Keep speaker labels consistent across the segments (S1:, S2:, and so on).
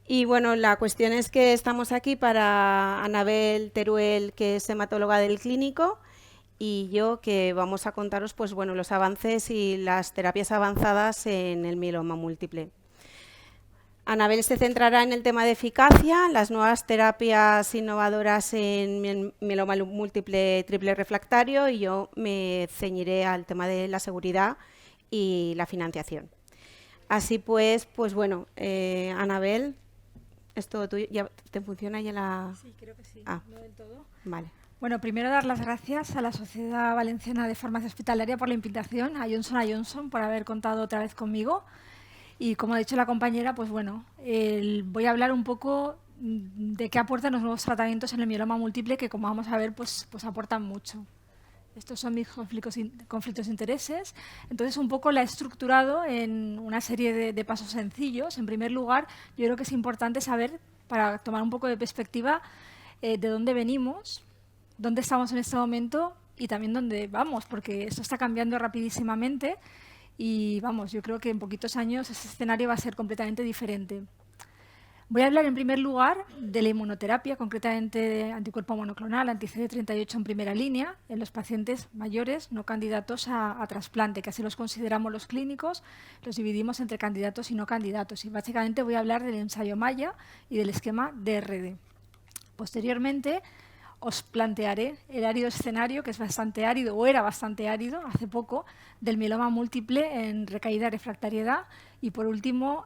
S1: Y bueno, la cuestión es que estamos aquí para Anabel Teruel, que es hematóloga del clínico, y yo que vamos a contaros pues bueno, los avances y las terapias avanzadas en el mieloma múltiple. Anabel se centrará en el tema de eficacia, las nuevas terapias innovadoras en mieloma múltiple triple refractario, y yo me ceñiré al tema de la seguridad y la financiación. Así pues bueno, Anabel, es todo tuyo. ¿Ya te funciona ya la...?
S2: Sí, creo que sí,
S1: Ah,
S2: no del todo.
S1: vale.
S2: Bueno, primero dar las gracias a la Sociedad Valenciana de Farmacia Hospitalaria por la invitación, a Johnson Johnson por haber contado otra vez conmigo. Y como ha dicho la compañera, pues bueno, voy a hablar un poco de qué aportan los nuevos tratamientos en el mieloma múltiple, que como vamos a ver, pues aportan mucho. Estos son mis conflictos de intereses. Entonces, un poco la he estructurado en una serie de pasos sencillos. En primer lugar, yo creo que es importante saber, para tomar un poco de perspectiva, de dónde venimos, dónde estamos en este momento y también dónde vamos, porque esto está cambiando rapidísimamente y vamos, yo creo que en poquitos años ese escenario va a ser completamente diferente. Voy a hablar en primer lugar de la inmunoterapia, concretamente de anticuerpo monoclonal, anti-CD38 en primera línea, en los pacientes mayores no candidatos a trasplante, que así los consideramos los clínicos, los dividimos entre candidatos y no candidatos. Y básicamente voy a hablar del ensayo Maya y del esquema DRD. Posteriormente, os plantearé el árido escenario, que es bastante árido, o era bastante árido hace poco, del mieloma múltiple en recaída refractariedad. Y por último,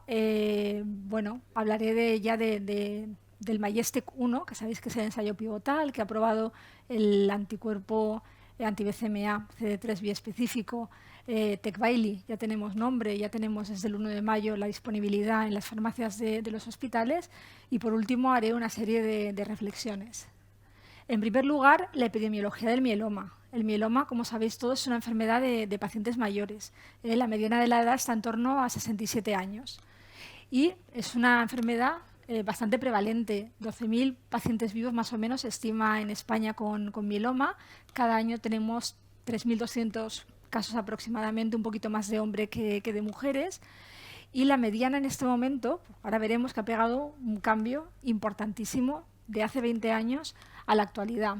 S2: bueno, hablaré del Mayestec 1, que sabéis que es el ensayo pivotal, que ha probado el anticuerpo anti-BCMA CD3 biespecífico. Tecvayli, ya tenemos nombre, ya tenemos desde el 1 de mayo la disponibilidad en las farmacias de los hospitales. Y por último, haré una serie de reflexiones. En primer lugar, la epidemiología del mieloma. El mieloma, como sabéis todos, es una enfermedad de pacientes mayores. La mediana de la edad está en torno a 67 años. Y es una enfermedad bastante prevalente. 12.000 pacientes vivos más o menos se estima en España con mieloma. Cada año tenemos 3.200 casos aproximadamente, un poquito más de hombres que de mujeres. Y la mediana en este momento, ahora veremos que ha pegado un cambio importantísimo de hace 20 años a la actualidad.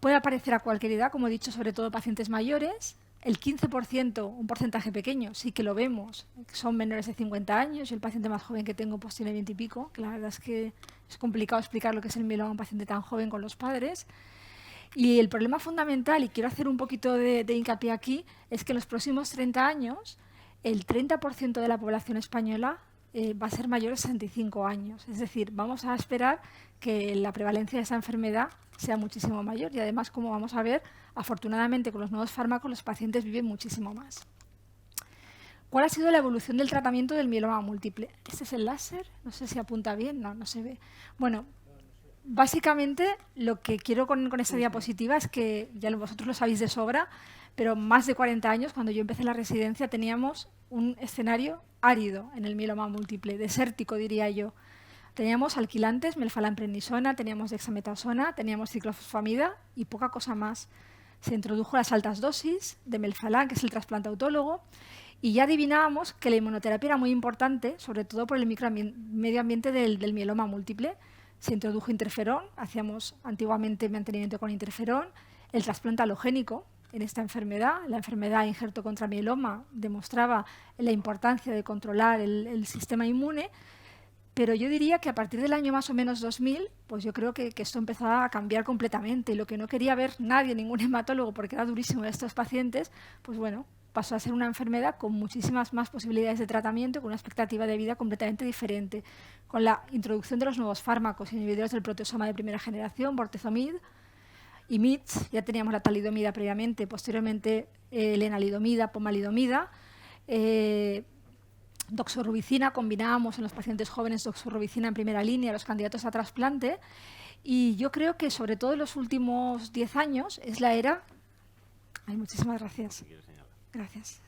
S2: Puede aparecer a cualquier edad, como he dicho, sobre todo pacientes mayores. El 15%, un porcentaje pequeño, sí que lo vemos, son menores de 50 años. Y el paciente más joven que tengo pues tiene 20 y pico. Que la verdad es que es complicado explicar lo que es el mieloma a un paciente tan joven con los padres. Y el problema fundamental, y quiero hacer un poquito de hincapié aquí, es que en los próximos 30 años el 30% de la población española va a ser mayor de 65 años. Es decir, vamos a esperar que la prevalencia de esa enfermedad sea muchísimo mayor y además, como vamos a ver, afortunadamente con los nuevos fármacos los pacientes viven muchísimo más. ¿Cuál ha sido la evolución del tratamiento del mieloma múltiple? ¿Este es el láser? No sé si apunta bien, no se ve. Bueno, básicamente, lo que quiero con esta diapositiva es que, ya vosotros lo sabéis de sobra, pero más de 40 años, cuando yo empecé la residencia, teníamos un escenario árido en el mieloma múltiple, desértico diría yo. Teníamos alquilantes, melfalamprednisona, teníamos dexametasona, teníamos ciclofosfamida y poca cosa más. Se introdujo las altas dosis de melfalán, que es el trasplante autólogo, y ya adivinábamos que la inmunoterapia era muy importante, sobre todo por el medio ambiente del mieloma múltiple. Se introdujo interferón, hacíamos antiguamente mantenimiento con interferón, el trasplante halogénico en esta enfermedad. La enfermedad injerto contra mieloma demostraba la importancia de controlar el sistema inmune, pero yo diría que a partir del año más o menos 2000, pues yo creo que esto empezaba a cambiar completamente. Lo que no quería ver nadie, ningún hematólogo, porque era durísimo de estos pacientes, pues bueno, pasó a ser una enfermedad con muchísimas más posibilidades de tratamiento, con una expectativa de vida completamente diferente. Con la introducción de los nuevos fármacos inhibidores del proteasoma de primera generación, bortezomib y MITS, ya teníamos la talidomida previamente, posteriormente lenalidomida, pomalidomida, doxorubicina, combinábamos en los pacientes jóvenes doxorubicina en primera línea, los candidatos a trasplante, y yo creo que sobre todo en los últimos 10 años es la era, ay, muchísimas gracias, gracias,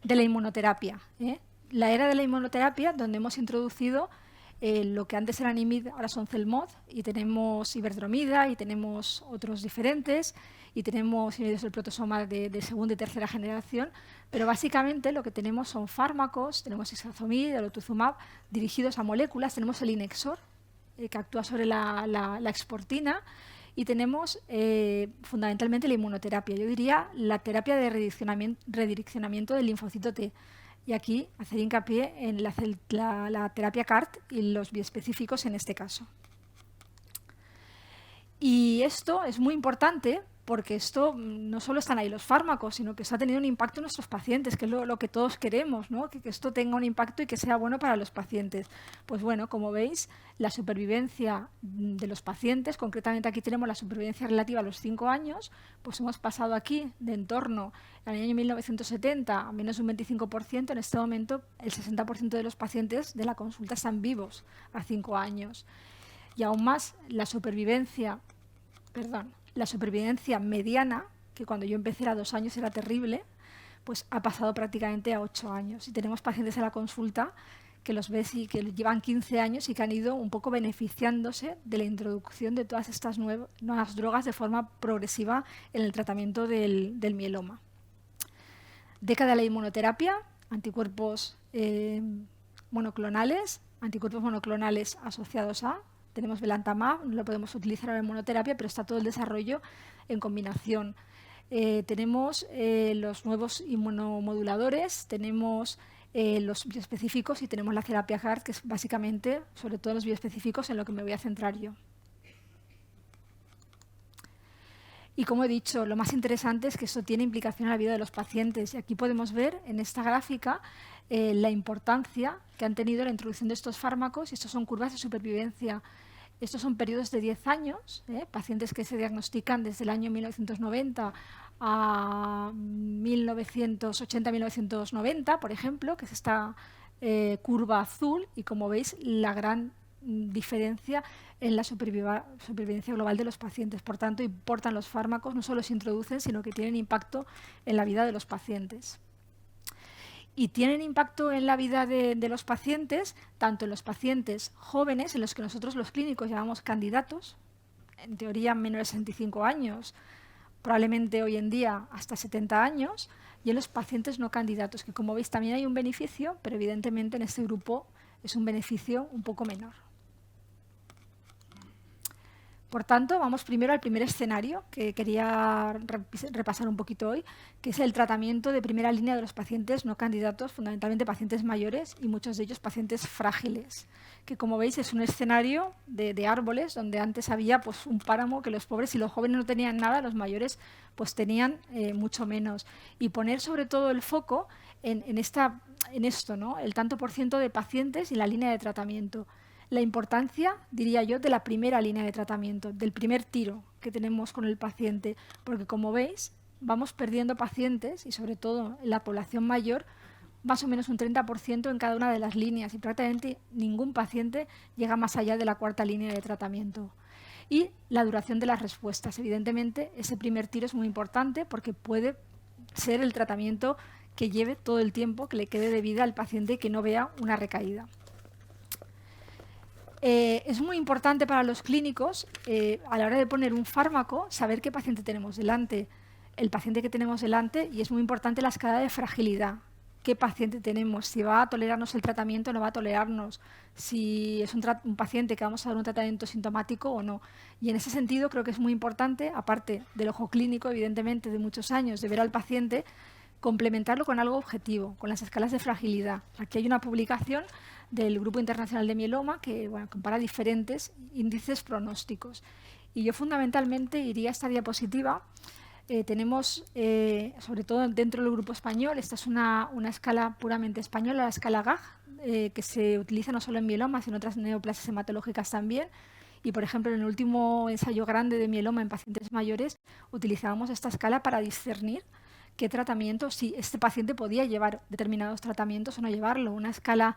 S2: de la inmunoterapia, la era de la inmunoterapia donde hemos introducido lo que antes eran IMID ahora son CELMoD, y tenemos iberdromida y tenemos otros diferentes, y tenemos inhibidores del protosoma de segunda y tercera generación, pero básicamente lo que tenemos son fármacos, tenemos ixazomib, elotuzumab, dirigidos a moléculas, tenemos el Inexor, que actúa sobre la exportina, y tenemos fundamentalmente la inmunoterapia. Yo diría la terapia de redireccionamiento del linfocito T. Y aquí hacer hincapié en la terapia CART y los biespecíficos en este caso. Y esto es muy importante porque esto no solo están ahí los fármacos, sino que esto ha tenido un impacto en nuestros pacientes, que es lo que todos queremos, ¿no? Que esto tenga un impacto y que sea bueno para los pacientes. Pues bueno, como veis, la supervivencia de los pacientes, concretamente aquí tenemos la supervivencia relativa a los 5 años, pues hemos pasado aquí de en torno al año 1970 a menos de un 25%, en este momento el 60% de los pacientes de la consulta están vivos a 5 años. Y aún más, la supervivencia mediana, que cuando yo empecé era 2 años, era terrible, pues ha pasado prácticamente a 8 años. Y tenemos pacientes en la consulta que los ves y que llevan 15 años y que han ido un poco beneficiándose de la introducción de todas estas nuevas drogas de forma progresiva en el tratamiento del mieloma. Década de la inmunoterapia, anticuerpos monoclonales asociados a. Tenemos belantamab, no lo podemos utilizar en monoterapia, pero está todo el desarrollo en combinación. Tenemos los nuevos inmunomoduladores, tenemos los bioespecíficos y tenemos la terapia CAR, que es básicamente, sobre todo los bioespecíficos, en lo que me voy a centrar yo. Y como he dicho, lo más interesante es que esto tiene implicación en la vida de los pacientes. Y aquí podemos ver en esta gráfica la importancia que han tenido la introducción de estos fármacos, y estos son curvas de supervivencia. Estos son periodos de 10 años, pacientes que se diagnostican desde el año 1990 a 1980-1990, por ejemplo, que es esta curva azul, y como veis, la gran diferencia en la supervivencia global de los pacientes. Por tanto, importan los fármacos, no solo se introducen, sino que tienen impacto en la vida de los pacientes. Y tienen impacto en la vida de los pacientes, tanto en los pacientes jóvenes, en los que nosotros los clínicos llamamos candidatos, en teoría menores de 65 años, probablemente hoy en día hasta 70 años, y en los pacientes no candidatos, que como veis también hay un beneficio, pero evidentemente en este grupo es un beneficio un poco menor. Por tanto, vamos primero al primer escenario que quería repasar un poquito hoy, que es el tratamiento de primera línea de los pacientes no candidatos, fundamentalmente pacientes mayores y muchos de ellos pacientes frágiles, que como veis es un escenario de árboles donde antes había pues, un páramo que los pobres y los jóvenes no tenían nada, los mayores pues tenían mucho menos. Y poner sobre todo el foco en esto, ¿no? El tanto por ciento de pacientes y la línea de tratamiento. La importancia, diría yo, de la primera línea de tratamiento, del primer tiro que tenemos con el paciente, porque como veis, vamos perdiendo pacientes y sobre todo en la población mayor, más o menos un 30% en cada una de las líneas y prácticamente ningún paciente llega más allá de la cuarta línea de tratamiento. Y la duración de las respuestas. Evidentemente, ese primer tiro es muy importante porque puede ser el tratamiento que lleve todo el tiempo que le quede de vida al paciente y que no vea una recaída. Es muy importante para los clínicos, a la hora de poner un fármaco, saber qué paciente tenemos delante. El paciente que tenemos delante, y es muy importante la escala de fragilidad. ¿Qué paciente tenemos? Si va a tolerarnos el tratamiento o no va a tolerarnos. Si es un paciente que vamos a dar un tratamiento sintomático o no. Y en ese sentido creo que es muy importante, aparte del ojo clínico, evidentemente, de muchos años, de ver al paciente, complementarlo con algo objetivo, con las escalas de fragilidad. Aquí hay una publicación del Grupo Internacional de Mieloma que compara diferentes índices pronósticos. Y yo fundamentalmente iría a esta diapositiva. Tenemos, sobre todo dentro del grupo español, esta es una escala puramente española, la escala GAG, que se utiliza no solo en mieloma, sino en otras neoplasias hematológicas también. Y, por ejemplo, en el último ensayo grande de mieloma en pacientes mayores, utilizábamos esta escala para discernir qué tratamiento, si este paciente podía llevar determinados tratamientos o no llevarlo. Una escala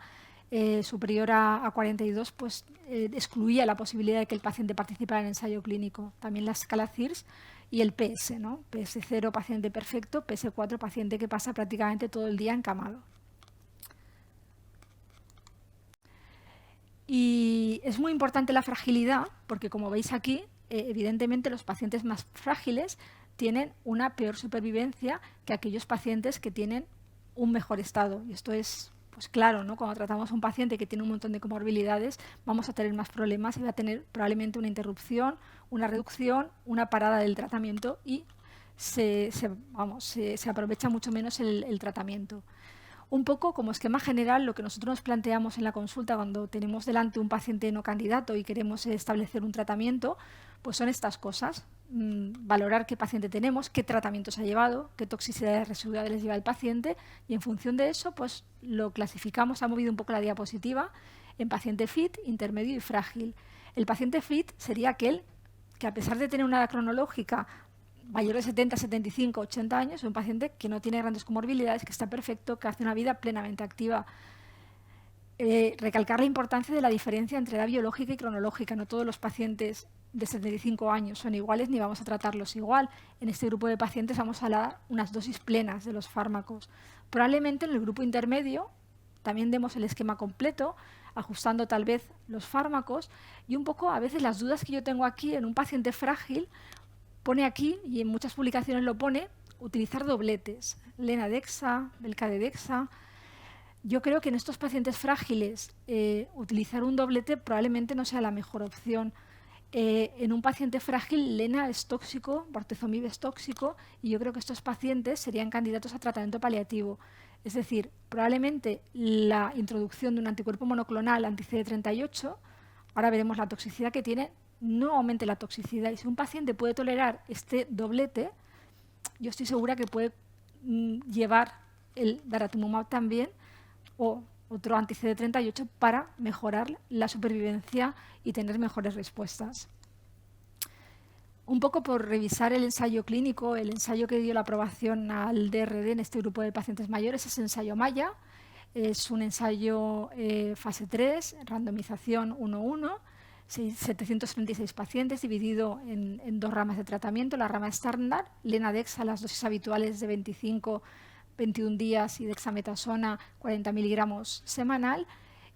S2: superior a 42 pues, excluía la posibilidad de que el paciente participara en el ensayo clínico. También la escala CIRS y el PS, ¿no? PS0, paciente perfecto, PS4, paciente que pasa prácticamente todo el día encamado. Y es muy importante la fragilidad, porque como veis aquí, evidentemente los pacientes más frágiles tienen una peor supervivencia que aquellos pacientes que tienen un mejor estado. Y esto es pues claro, ¿no? Cuando tratamos a un paciente que tiene un montón de comorbilidades, vamos a tener más problemas y va a tener probablemente una interrupción, una reducción, una parada del tratamiento y se aprovecha mucho menos el tratamiento. Un poco como esquema general, lo que nosotros nos planteamos en la consulta cuando tenemos delante un paciente no candidato y queremos establecer un tratamiento, pues son estas cosas. Valorar qué paciente tenemos, qué tratamiento se ha llevado, qué toxicidades residuales lleva el paciente y en función de eso pues lo clasificamos, ha movido un poco la diapositiva, en paciente fit, intermedio y frágil. El paciente fit sería aquel que a pesar de tener una edad cronológica mayor de 70, 75, 80 años, es un paciente que no tiene grandes comorbilidades, que está perfecto, que hace una vida plenamente activa. Recalcar la importancia de la diferencia entre edad biológica y cronológica. No todos los pacientes de 75 años son iguales ni vamos a tratarlos igual. En este grupo de pacientes vamos a dar unas dosis plenas de los fármacos. Probablemente en el grupo intermedio también demos el esquema completo, ajustando tal vez los fármacos y un poco a veces las dudas que yo tengo aquí en un paciente frágil. Pone aquí, y en muchas publicaciones lo pone, utilizar dobletes, Lenadexa, Belcadedexa. Yo creo que en estos pacientes frágiles utilizar un doblete probablemente no sea la mejor opción. En un paciente frágil, Lena es tóxico, bortezomib es tóxico, y yo creo que estos pacientes serían candidatos a tratamiento paliativo. Es decir, probablemente la introducción de un anticuerpo monoclonal anti-CD38, ahora veremos la toxicidad que tiene, no aumente la toxicidad. Y si un paciente puede tolerar este doblete, yo estoy segura que puede llevar el daratumumab también o otro anti-CD38 para mejorar la supervivencia y tener mejores respuestas. Un poco por revisar el ensayo clínico, el ensayo que dio la aprobación al DRD en este grupo de pacientes mayores es el ensayo Maya. Es un ensayo fase 3, randomización 1:1, 736 pacientes dividido en dos ramas de tratamiento. La rama estándar, Lenadexa, las dosis habituales de 25, 21 días y dexametasona 40 miligramos semanal.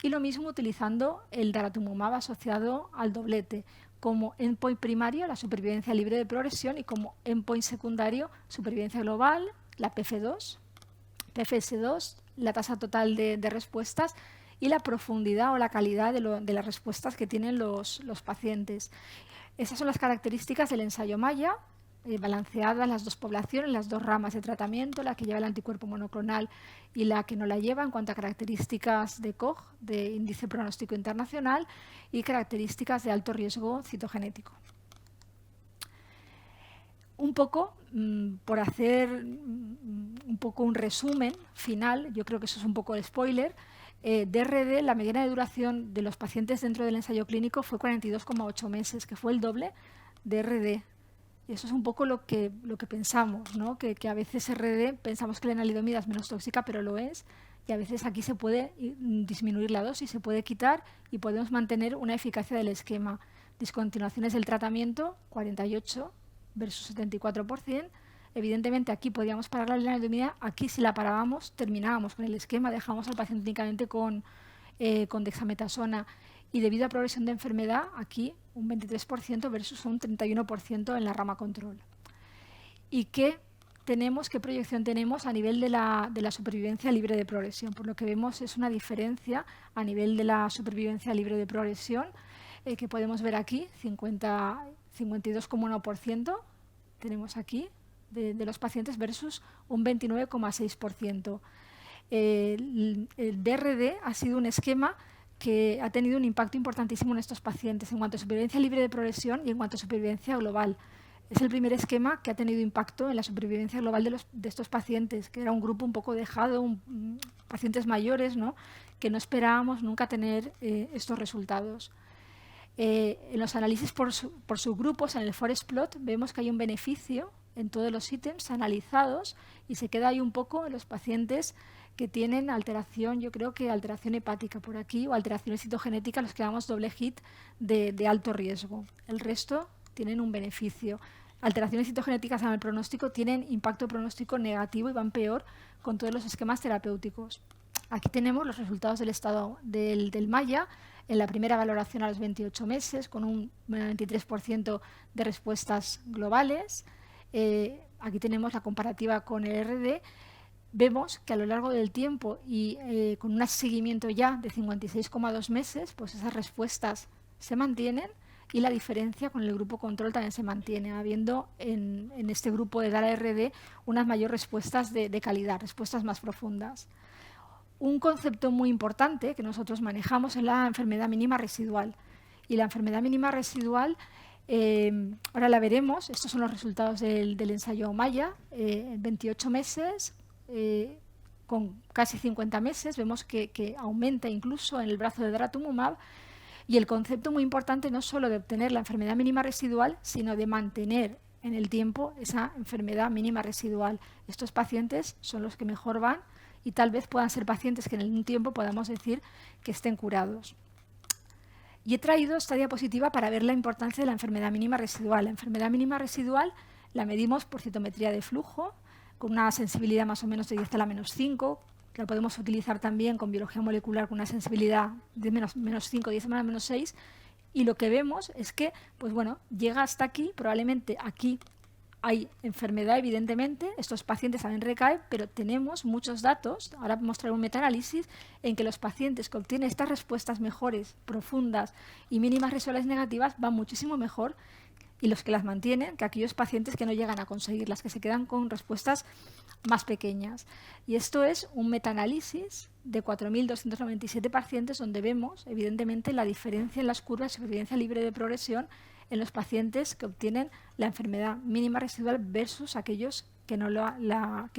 S2: Y lo mismo utilizando el daratumumab asociado al doblete. Como endpoint primario, la supervivencia libre de progresión y como endpoint secundario, supervivencia global, la PF2, PFS2, la tasa total de respuestas y la profundidad o la calidad de las respuestas que tienen los pacientes. Esas son las características del ensayo Maya, balanceadas las dos poblaciones, las dos ramas de tratamiento, la que lleva el anticuerpo monoclonal y la que no la lleva en cuanto a características de COG, de índice pronóstico internacional, y características de alto riesgo citogenético. Un poco, por hacer un poco un resumen final, yo creo que eso es un poco el spoiler, DRD, la mediana de duración de los pacientes dentro del ensayo clínico fue 42,8 meses, que fue el doble de RD. Y eso es un poco lo que pensamos, ¿no? Que a veces RD pensamos que la lenalidomida es menos tóxica, pero lo es, y a veces aquí se puede disminuir la dosis, se puede quitar y podemos mantener una eficacia del esquema. Discontinuaciones del tratamiento, 48 versus 74%. Evidentemente aquí podríamos parar la lenalidomida, aquí si la parábamos terminábamos con el esquema, dejamos al paciente únicamente con dexametasona y debido a progresión de enfermedad aquí un 23% versus un 31% en la rama control. ¿Y qué proyección tenemos a nivel de la supervivencia libre de progresión? Por lo que vemos es una diferencia a nivel de la supervivencia libre de progresión que podemos ver aquí, 52,1% tenemos aquí de los pacientes versus un 29,6%. El DRD ha sido un esquema que ha tenido un impacto importantísimo en estos pacientes en cuanto a supervivencia libre de progresión y en cuanto a supervivencia global. Es el primer esquema que ha tenido impacto en la supervivencia global de estos pacientes, que era un grupo un poco dejado, pacientes mayores, ¿no? Que no esperábamos nunca tener estos resultados. En los análisis por subgrupos, en el forest plot, vemos que hay un beneficio en todos los ítems analizados y se queda ahí un poco en los pacientes que tienen alteración, yo creo que alteración hepática por aquí o alteraciones citogenéticas, los que damos doble hit de alto riesgo. El resto tienen un beneficio. Alteraciones citogenéticas en el pronóstico tienen impacto pronóstico negativo y van peor con todos los esquemas terapéuticos. Aquí tenemos los resultados del estado del Maya en la primera valoración a los 28 meses, con un 23% de respuestas globales. Aquí tenemos la comparativa con el RD. Vemos que a lo largo del tiempo y con un seguimiento ya de 56,2 meses, pues esas respuestas se mantienen y la diferencia con el grupo control también se mantiene, habiendo en este grupo de DALA-RD unas mayores respuestas de calidad, respuestas más profundas. Un concepto muy importante que nosotros manejamos es la enfermedad mínima residual. Y la enfermedad mínima residual, ahora la veremos, estos son los resultados del ensayo Maya, 28 meses, con casi 50 meses, vemos que aumenta incluso en el brazo de daratumumab, y el concepto muy importante no solo de obtener la enfermedad mínima residual, sino de mantener en el tiempo esa enfermedad mínima residual. Estos pacientes son los que mejor van y tal vez puedan ser pacientes que en un tiempo podamos decir que estén curados. Y he traído esta diapositiva para ver la importancia de la enfermedad mínima residual. La enfermedad mínima residual la medimos por citometría de flujo, con una sensibilidad más o menos de 10 a la menos 5, que la podemos utilizar también con biología molecular con una sensibilidad de menos 5, 10 a la menos 6, y lo que vemos es que, pues bueno, llega hasta aquí, probablemente aquí hay enfermedad, evidentemente, estos pacientes también recaen, pero tenemos muchos datos, ahora mostraré un metaanálisis, en que los pacientes que obtienen estas respuestas mejores, profundas y mínimas residuales negativas van muchísimo mejor, y los que las mantienen, que aquellos pacientes que no llegan a conseguirlas, que se quedan con respuestas más pequeñas. Y esto es un metaanálisis de 4.297 pacientes donde vemos, evidentemente, la diferencia en las curvas de supervivencia libre de progresión en los pacientes que obtienen la enfermedad mínima residual versus aquellos que no la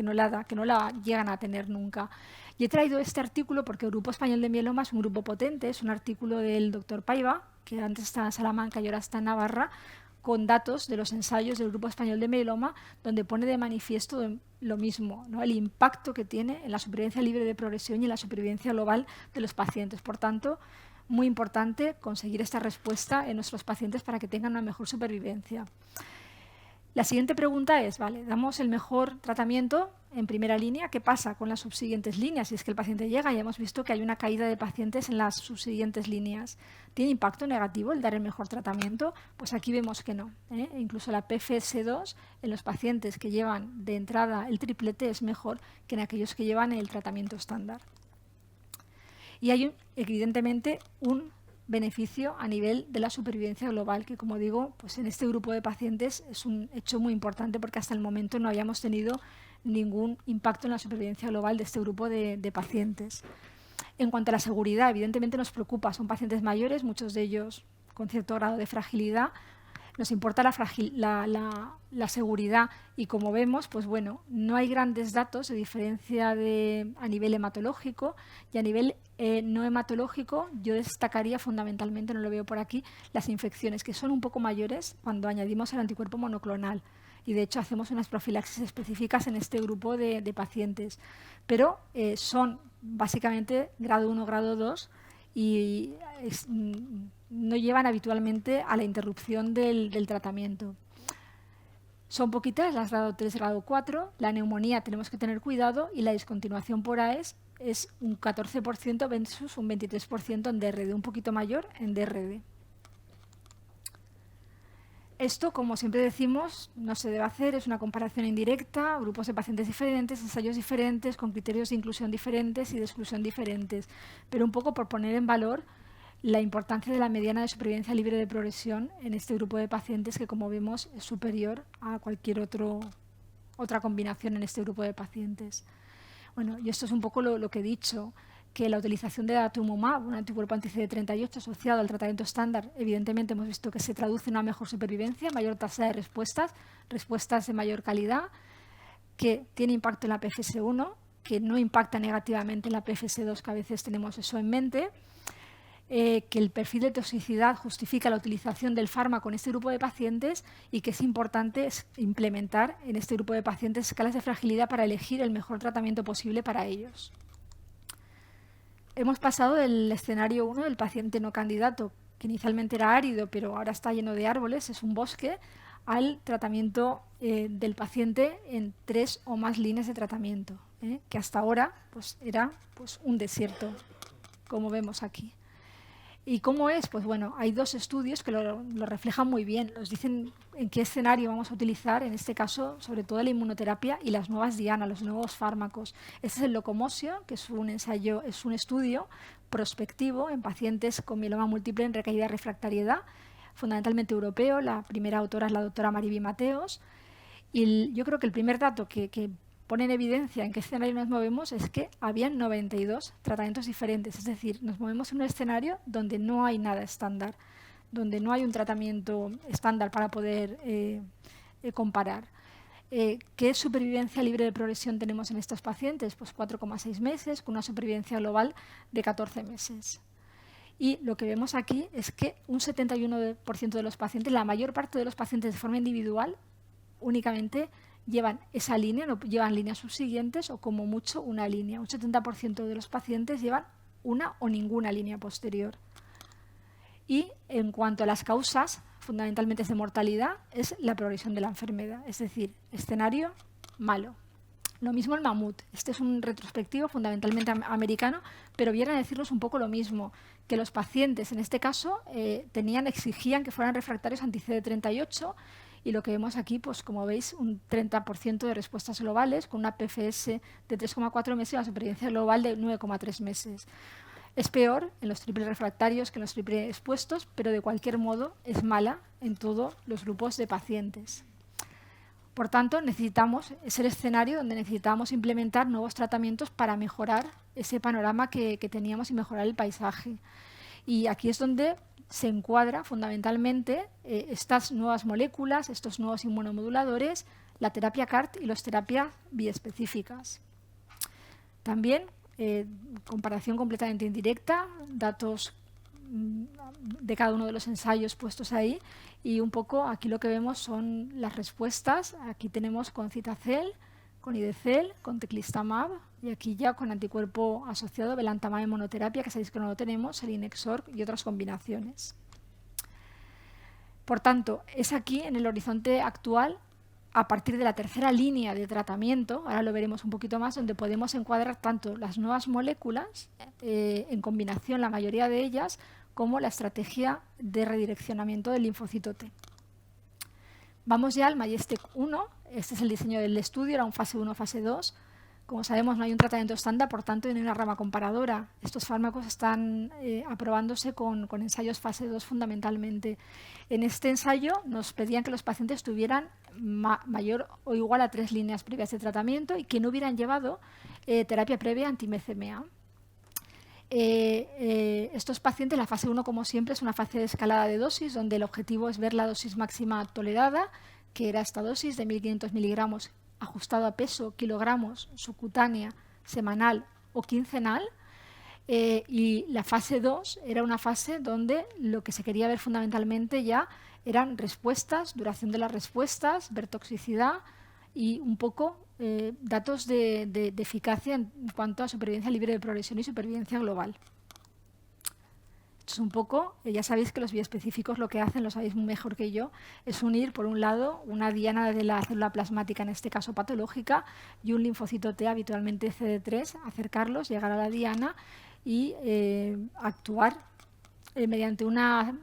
S2: llegan a tener nunca. Y he traído este artículo porque el Grupo Español de Mieloma es un grupo potente, es un artículo del doctor Paiva, que antes estaba en Salamanca y ahora está en Navarra, con datos de los ensayos del Grupo Español de Mieloma, donde pone de manifiesto lo mismo, ¿no? El impacto que tiene en la supervivencia libre de progresión y en la supervivencia global de los pacientes. Por tanto, muy importante conseguir esta respuesta en nuestros pacientes para que tengan una mejor supervivencia. La siguiente pregunta es, vale, damos el mejor tratamiento en primera línea, ¿qué pasa con las subsiguientes líneas? Si es que el paciente llega, ya hemos visto que hay una caída de pacientes en las subsiguientes líneas. ¿Tiene impacto negativo el dar el mejor tratamiento? Pues aquí vemos que no, ¿eh? Incluso la PFS2 en los pacientes que llevan de entrada el triplete es mejor que en aquellos que llevan el tratamiento estándar. Y hay, evidentemente, un beneficio a nivel de la supervivencia global, que como digo, pues en este grupo de pacientes es un hecho muy importante porque hasta el momento no habíamos tenido ningún impacto en la supervivencia global de este grupo de pacientes. En cuanto a la seguridad, evidentemente nos preocupa, son pacientes mayores, muchos de ellos con cierto grado de fragilidad. Nos importa la seguridad y como vemos, pues bueno, no hay grandes datos de diferencia a nivel hematológico y a nivel no hematológico yo destacaría fundamentalmente, no lo veo por aquí, las infecciones que son un poco mayores cuando añadimos el anticuerpo monoclonal y de hecho hacemos unas profilaxis específicas en este grupo de pacientes, pero son básicamente grado 1, grado 2 y no llevan habitualmente a la interrupción del tratamiento. Son poquitas, las grado 3, grado 4, la neumonía tenemos que tener cuidado y la discontinuación por AES es un 14% versus un 23% en DRD, un poquito mayor en DRD. Esto, como siempre decimos, no se debe hacer, es una comparación indirecta, grupos de pacientes diferentes, ensayos diferentes, con criterios de inclusión diferentes y de exclusión diferentes, pero un poco por poner en valor la importancia de la mediana de supervivencia libre de progresión en este grupo de pacientes que, como vemos, es superior a cualquier otra combinación en este grupo de pacientes. Bueno, y esto es un poco lo que he dicho, que la utilización de daratumumab, un anticuerpo anti-CD38 asociado al tratamiento estándar, evidentemente hemos visto que se traduce en una mejor supervivencia, mayor tasa de respuestas de mayor calidad, que tiene impacto en la PFS1, que no impacta negativamente en la PFS2, que a veces tenemos eso en mente, que el perfil de toxicidad justifica la utilización del fármaco en este grupo de pacientes y que es importante implementar en este grupo de pacientes escalas de fragilidad para elegir el mejor tratamiento posible para ellos. Hemos pasado del escenario 1 del paciente no candidato, que inicialmente era árido, pero ahora está lleno de árboles, es un bosque, al tratamiento del paciente en 3 o más líneas de tratamiento, que hasta ahora pues, era pues, un desierto, como vemos aquí. ¿Y cómo es? Pues bueno, hay 2 estudios que lo reflejan muy bien. Nos dicen en qué escenario vamos a utilizar, en este caso, sobre todo la inmunoterapia y las nuevas dianas, los nuevos fármacos. Este es el Locomotion, que es un ensayo, es un estudio prospectivo en pacientes con mieloma múltiple en recaída refractariedad, fundamentalmente europeo. La primera autora es la doctora Mariby Mateos. Y yo creo que el primer dato que pone en evidencia en qué escenario nos movemos es que habían 92 tratamientos diferentes. Es decir, nos movemos en un escenario donde no hay nada estándar, donde no hay un tratamiento estándar para poder comparar. ¿Qué supervivencia libre de progresión tenemos en estos pacientes? Pues 4,6 meses, con una supervivencia global de 14 meses. Y lo que vemos aquí es que un 71% de los pacientes, la mayor parte de los pacientes de forma individual, únicamente llevan esa línea, no llevan líneas subsiguientes o como mucho una línea. Un 70% de los pacientes llevan una o ninguna línea posterior. Y en cuanto a las causas, fundamentalmente es de mortalidad, es la progresión de la enfermedad, es decir, escenario malo. Lo mismo el mamut. Este es un retrospectivo fundamentalmente americano, pero viene a decirnos un poco lo mismo, que los pacientes en este caso exigían que fueran refractarios anti-CD38 y lo que vemos aquí, pues como veis, un 30% de respuestas globales con una PFS de 3,4 meses y una supervivencia global de 9,3 meses. Es peor en los triple refractarios que en los triple expuestos, pero de cualquier modo es mala en todos los grupos de pacientes. Por tanto, es el escenario donde necesitamos implementar nuevos tratamientos para mejorar ese panorama que teníamos y mejorar el paisaje. Y aquí es donde se encuadra fundamentalmente estas nuevas moléculas, estos nuevos inmunomoduladores, la terapia CART y las terapias biespecíficas. También, comparación completamente indirecta, datos de cada uno de los ensayos puestos ahí y un poco aquí lo que vemos son las respuestas. Aquí tenemos con Citacel, con Idecel, con Teclistamab y aquí ya con anticuerpo asociado belantamab en monoterapia, que sabéis que no lo tenemos, Selinexor y otras combinaciones. Por tanto, es aquí en el horizonte actual, a partir de la tercera línea de tratamiento, ahora lo veremos un poquito más, donde podemos encuadrar tanto las nuevas moléculas, en combinación la mayoría de ellas, como la estrategia de redireccionamiento del linfocito T. Vamos ya al Majestic 1. Este es el diseño del estudio, era un fase 1, fase 2. Como sabemos, no hay un tratamiento estándar, por tanto, no hay una rama comparadora. Estos fármacos están aprobándose con ensayos fase 2 fundamentalmente. En este ensayo nos pedían que los pacientes tuvieran mayor o igual a 3 líneas previas de tratamiento y que no hubieran llevado terapia previa anti-BCMA. Estos pacientes, la fase 1, como siempre, es una fase de escalada de dosis, donde el objetivo es ver la dosis máxima tolerada, que era esta dosis de 1.500 miligramos ajustado a peso, kilogramos, subcutánea, semanal o quincenal. Y la fase 2 era una fase donde lo que se quería ver fundamentalmente ya eran respuestas, duración de las respuestas, ver toxicidad y un poco datos de eficacia en cuanto a supervivencia libre de progresión y supervivencia global. Esto es un poco, ya sabéis que los bioespecíficos lo que hacen, lo sabéis mejor que yo, es unir por un lado una diana de la célula plasmática, en este caso patológica, y un linfocito T, habitualmente CD3, acercarlos, llegar a la diana y actuar mediante una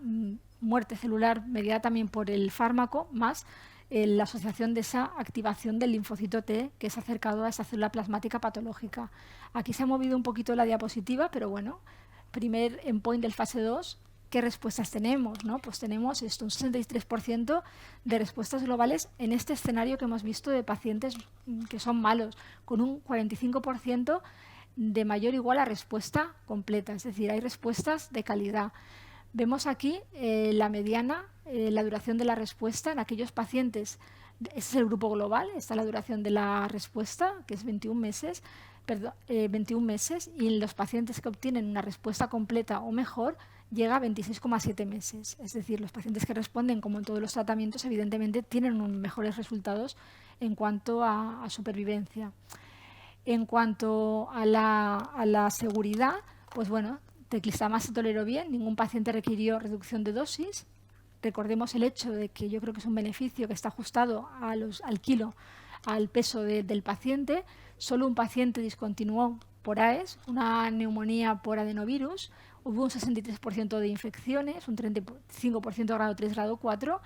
S2: muerte celular mediada también por el fármaco, más la asociación de esa activación del linfocito T que es acercado a esa célula plasmática patológica. Aquí se ha movido un poquito la diapositiva, pero bueno, primer endpoint del fase 2, ¿qué respuestas tenemos? ¿No? Pues tenemos esto, un 63% de respuestas globales en este escenario que hemos visto de pacientes que son malos, con un 45% de mayor o igual a respuesta completa, es decir, hay respuestas de calidad. Vemos aquí la mediana, la duración de la respuesta en aquellos pacientes. Este es el grupo global, está la duración de la respuesta, que es 21 meses, y en los pacientes que obtienen una respuesta completa o mejor llega a 26,7 meses. Es decir, los pacientes que responden, como en todos los tratamientos, evidentemente tienen mejores resultados en cuanto a supervivencia. En cuanto a la seguridad, pues bueno, Teclistamab se toleró bien, ningún paciente requirió reducción de dosis. Recordemos el hecho de que yo creo que es un beneficio que está ajustado al kilo, al peso del paciente. Solo un paciente discontinuó por AES, una neumonía por adenovirus. Hubo un 63% de infecciones, un 35% grado 3, grado 4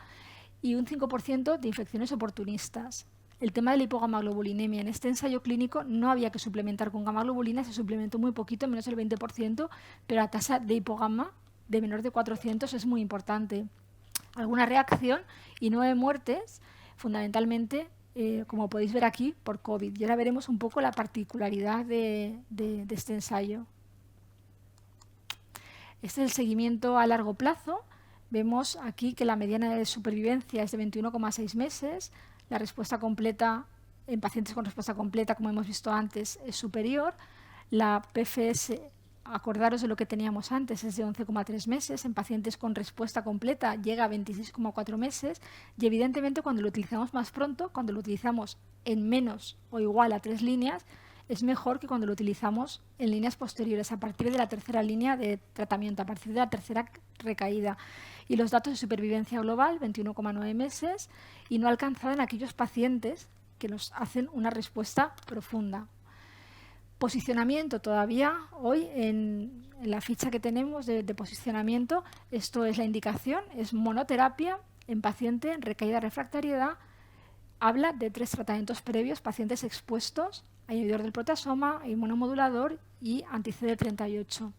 S2: y un 5% de infecciones oportunistas. El tema de la hipogamaglobulinemia. En este ensayo clínico no había que suplementar con gamaglobulina, se suplementó muy poquito, menos del 20%, pero la tasa de hipogama de menor de 400 es muy importante. Alguna reacción y 9 muertes, fundamentalmente, como podéis ver aquí, por COVID. Y ahora veremos un poco la particularidad de este ensayo. Este es el seguimiento a largo plazo. Vemos aquí que la mediana de supervivencia es de 21,6 meses. La respuesta completa en pacientes con respuesta completa, como hemos visto antes, es superior. La PFS, acordaros de lo que teníamos antes, es de 11,3 meses. En pacientes con respuesta completa llega a 26,4 meses. Y evidentemente cuando lo utilizamos más pronto, cuando lo utilizamos en menos o igual a 3 líneas, es mejor que cuando lo utilizamos en líneas posteriores, a partir de la tercera línea de tratamiento, a partir de la tercera recaída. Y los datos de supervivencia global, 21,9 meses, y no alcanzada en aquellos pacientes que nos hacen una respuesta profunda. Posicionamiento todavía hoy en la ficha que tenemos de posicionamiento, esto es la indicación, es monoterapia en paciente en recaída refractariedad. Habla de 3 tratamientos previos, pacientes expuestos a inhibidor del proteasoma, inmunomodulador y anti-CD38.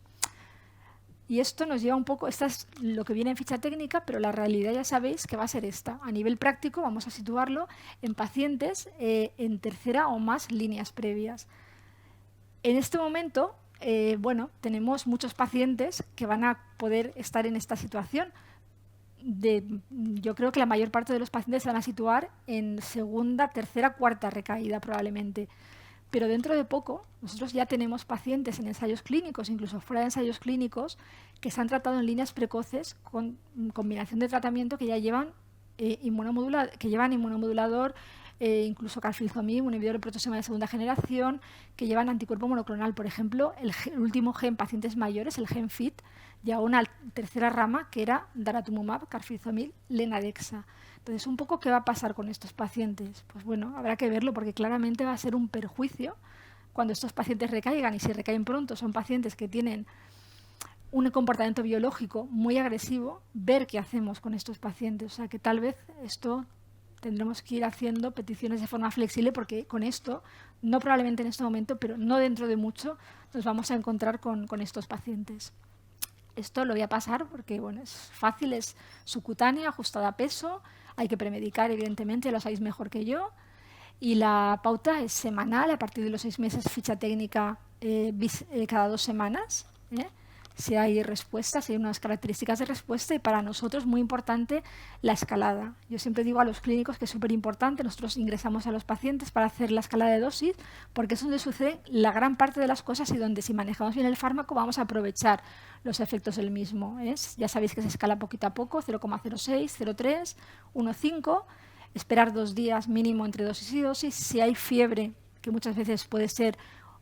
S2: Y esto nos lleva un poco, esta es lo que viene en ficha técnica, pero la realidad ya sabéis que va a ser esta. A nivel práctico vamos a situarlo en pacientes en tercera o más líneas previas. En este momento, tenemos muchos pacientes que van a poder estar en esta situación. Yo creo que la mayor parte de los pacientes se van a situar en segunda, tercera, cuarta recaída probablemente. Pero dentro de poco, nosotros ya tenemos pacientes en ensayos clínicos, incluso fuera de ensayos clínicos, que se han tratado en líneas precoces con combinación de tratamiento que ya llevan inmunomodulador, incluso carfilzomib, un inhibidor de proteasoma de segunda generación, que llevan anticuerpo monoclonal. Por ejemplo, el último gen pacientes mayores, el gen FIT, ya una tercera rama que era daratumumab, carfilzomib, lenadexa. Entonces, un poco, ¿qué va a pasar con estos pacientes? Pues bueno, habrá que verlo porque claramente va a ser un perjuicio cuando estos pacientes recaigan, y si recaen pronto son pacientes que tienen un comportamiento biológico muy agresivo, ver qué hacemos con estos pacientes. O sea, que tal vez esto tendremos que ir haciendo peticiones de forma flexible porque con esto, no probablemente en este momento, pero no dentro de mucho, nos vamos a encontrar con estos pacientes. Esto lo voy a pasar porque bueno, es fácil, es subcutánea, ajustada a peso, hay que premedicar, evidentemente, lo sabéis mejor que yo. Y la pauta es semanal, a partir de los 6 meses, ficha técnica cada 2 semanas. Si hay respuestas, si hay unas características de respuesta, y para nosotros muy importante la escalada. Yo siempre digo a los clínicos que es súper importante, nosotros ingresamos a los pacientes para hacer la escalada de dosis, porque es donde sucede la gran parte de las cosas y donde si manejamos bien el fármaco vamos a aprovechar los efectos del mismo. Ya sabéis que se escala poquito a poco, 0,06, 0,3, 1,5, esperar 2 días mínimo entre dosis y dosis. Si hay fiebre, que muchas veces puede ser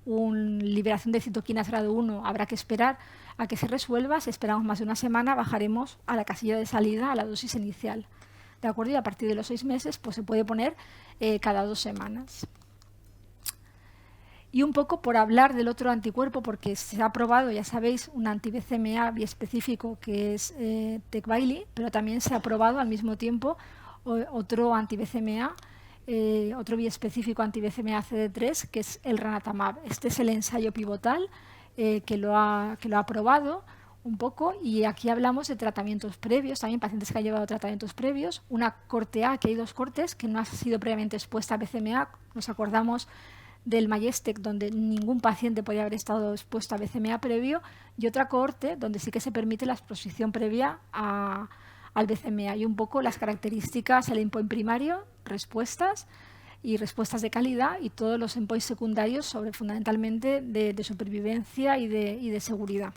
S2: una liberación de citoquinas grado 1, habrá que esperar a que se resuelva. Si esperamos más de una semana, bajaremos a la casilla de salida, a la dosis inicial. ¿De acuerdo? Y a partir de los 6 meses pues se puede poner cada 2 semanas. Y un poco por hablar del otro anticuerpo, porque se ha probado, ya sabéis, un anti-BCMA biespecífico que es Tecvayli, pero también se ha probado al mismo tiempo otro anti-BCMA, otro biespecífico anti-BCMA CD3, que es el ranatamab. Este es el ensayo pivotal que lo ha aprobado un poco, y aquí hablamos de tratamientos previos, también pacientes que han llevado tratamientos previos, una corte A, que hay 2 cortes, que no ha sido previamente expuesta a BCMA. Nos acordamos del Majestec, donde ningún paciente podía haber estado expuesto a BCMA previo, y otra cohorte donde sí que se permite la exposición previa al BCMA, y un poco las características, el endpoint primario, respuestas y respuestas de calidad, y todos los endpoints secundarios sobre fundamentalmente de supervivencia y de seguridad.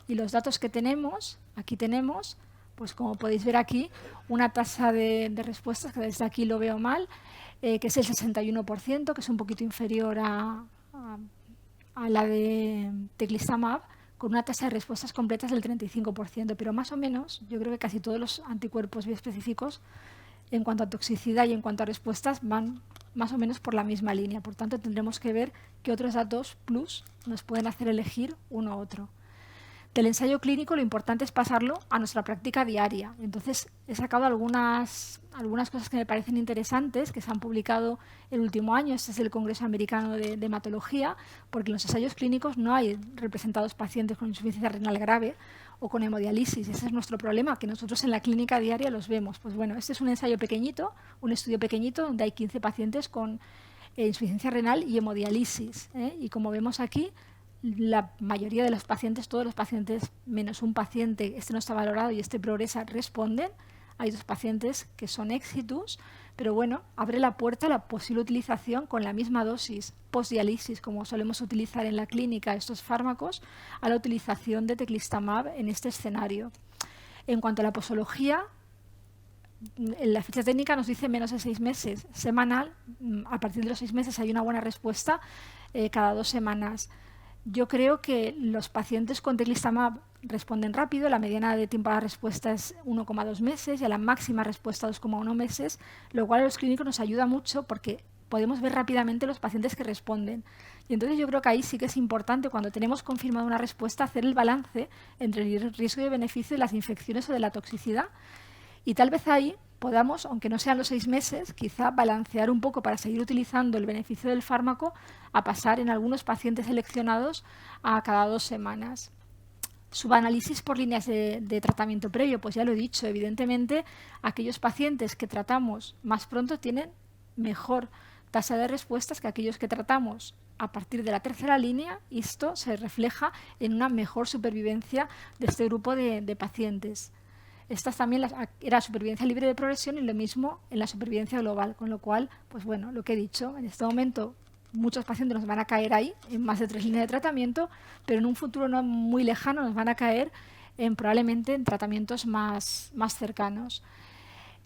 S2: Y los datos que tenemos, aquí tenemos, pues como podéis ver aquí, una tasa de respuestas, que desde aquí lo veo mal, que es el 61%, que es un poquito inferior a la de teclistamab, con una tasa de respuestas completas del 35%, pero más o menos yo creo que casi todos los anticuerpos bioespecíficos en cuanto a toxicidad y en cuanto a respuestas van más o menos por la misma línea. Por tanto, tendremos que ver qué otros datos plus nos pueden hacer elegir uno u otro. Del ensayo clínico lo importante es pasarlo a nuestra práctica diaria. Entonces he sacado algunas cosas que me parecen interesantes que se han publicado el último año. Este es el Congreso Americano de Hematología, porque en los ensayos clínicos no hay representados pacientes con insuficiencia renal grave o con hemodiálisis. Ese es nuestro problema, que nosotros en la clínica diaria los vemos. Pues bueno, este es un ensayo pequeñito, un estudio pequeñito donde hay 15 pacientes con insuficiencia renal y hemodiálisis. Y como vemos aquí, la mayoría de los pacientes, todos los pacientes menos un paciente, este no está valorado y este progresa, responden. Hay 2 pacientes que son exitus, pero bueno, abre la puerta a la posible utilización con la misma dosis postdiálisis, como solemos utilizar en la clínica estos fármacos, a la utilización de teclistamab en este escenario. En cuanto a la posología, en la ficha técnica nos dice menos de 6 meses semanal. A partir de los 6 meses hay una buena respuesta cada 2 semanas. Yo creo que los pacientes con teclistamab responden rápido, la mediana de tiempo a la respuesta es 1,2 meses y a la máxima respuesta 2,1 meses, lo cual a los clínicos nos ayuda mucho porque podemos ver rápidamente los pacientes que responden. Y entonces yo creo que ahí sí que es importante, cuando tenemos confirmada una respuesta, hacer el balance entre el riesgo y beneficio de las infecciones o de la toxicidad. Y tal vez ahí podamos, aunque no sean los 6 meses, quizá balancear un poco para seguir utilizando el beneficio del fármaco a pasar en algunos pacientes seleccionados a cada 2 semanas. Subanálisis por líneas de tratamiento previo, pues ya lo he dicho, evidentemente aquellos pacientes que tratamos más pronto tienen mejor tasa de respuestas que aquellos que tratamos a partir de la 3ª línea, y esto se refleja en una mejor supervivencia de este grupo de pacientes. Esta también era supervivencia libre de progresión y lo mismo en la supervivencia global, con lo cual, pues bueno, lo que he dicho, en este momento muchos pacientes nos van a caer ahí en más de 3 líneas de tratamiento, pero en un futuro no muy lejano nos van a caer probablemente en tratamientos más cercanos.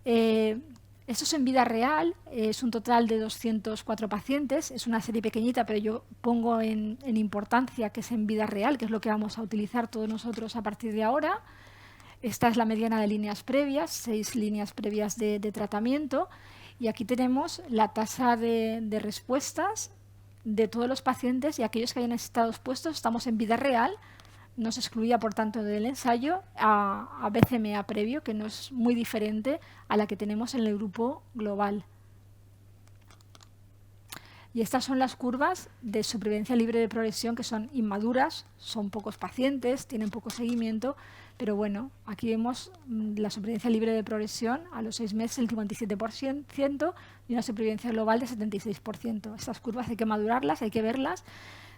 S2: Esto es en vida real, es un total de 204 pacientes, es una serie pequeñita, pero yo pongo en importancia que es en vida real, que es lo que vamos a utilizar todos nosotros a partir de ahora. Esta es la mediana de líneas previas, 6 líneas previas de tratamiento, y aquí tenemos la tasa de respuestas de todos los pacientes y aquellos que hayan estado expuestos. Estamos en vida real, no se excluía por tanto del ensayo, a BCMA previo, que no es muy diferente a la que tenemos en el grupo global. Y estas son las curvas de supervivencia libre de progresión, que son inmaduras, son pocos pacientes, tienen poco seguimiento, pero bueno, aquí vemos la supervivencia libre de progresión a los 6 meses el 57% y una supervivencia global de 76%. Estas curvas hay que madurarlas, hay que verlas,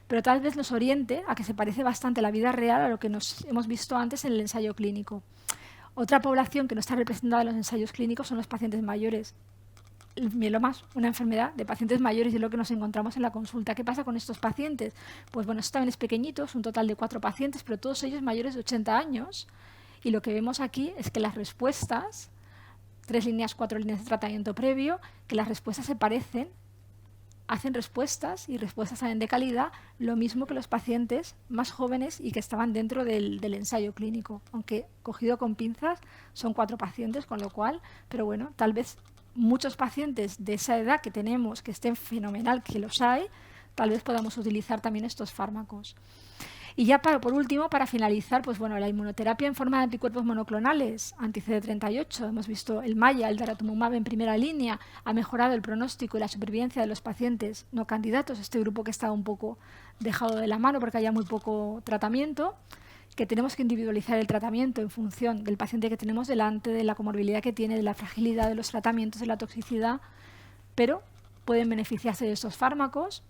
S2: pero tal vez nos oriente a que se parece bastante la vida real a lo que nos hemos visto antes en el ensayo clínico. Otra población que no está representada en los ensayos clínicos son los pacientes mayores. El mieloma es una enfermedad de pacientes mayores y es lo que nos encontramos en la consulta. ¿Qué pasa con estos pacientes? Pues bueno, esto también es pequeñito, es un total de 4 pacientes, pero todos ellos mayores de 80 años. Y lo que vemos aquí es que las respuestas, 3 líneas, 4 líneas de tratamiento previo, que las respuestas se parecen, hacen respuestas y respuestas también de calidad, lo mismo que los pacientes más jóvenes y que estaban dentro del ensayo clínico. Aunque cogido con pinzas son 4 pacientes, con lo cual, pero bueno, tal vez muchos pacientes de esa edad que tenemos, que estén fenomenal, que los hay, tal vez podamos utilizar también estos fármacos. Y ya por último, para finalizar, pues bueno, la inmunoterapia en forma de anticuerpos monoclonales, anti-CD38, hemos visto el MAIA, el daratumumab en primera línea, ha mejorado el pronóstico y la supervivencia de los pacientes no candidatos, este grupo que estaba un poco dejado de la mano porque había muy poco tratamiento, que tenemos que individualizar el tratamiento en función del paciente que tenemos delante, de la comorbilidad que tiene, de la fragilidad de los tratamientos, de la toxicidad, pero pueden beneficiarse de estos fármacos,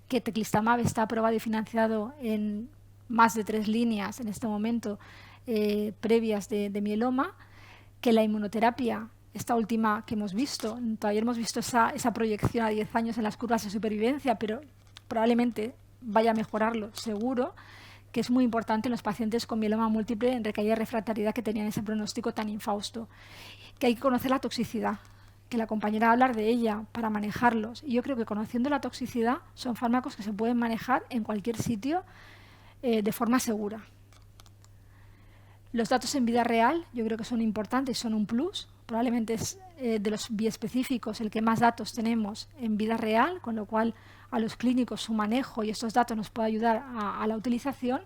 S2: que teclistamab está aprobado y financiado en más de 3 líneas en este momento previas de mieloma, que la inmunoterapia, esta última que hemos visto, todavía hemos visto esa proyección a 10 años en las curvas de supervivencia, pero probablemente vaya a mejorarlo, seguro, que es muy importante en los pacientes con mieloma múltiple en recaída y refractariedad que tenían ese pronóstico tan infausto. Que hay que conocer la toxicidad, que la compañera va a hablar de ella para manejarlos. Y yo creo que conociendo la toxicidad son fármacos que se pueden manejar en cualquier sitio de forma segura. Los datos en vida real yo creo que son importantes, son un plus. Probablemente es de los biespecíficos el que más datos tenemos en vida real, con lo cual a los clínicos su manejo y estos datos nos puede ayudar a la utilización.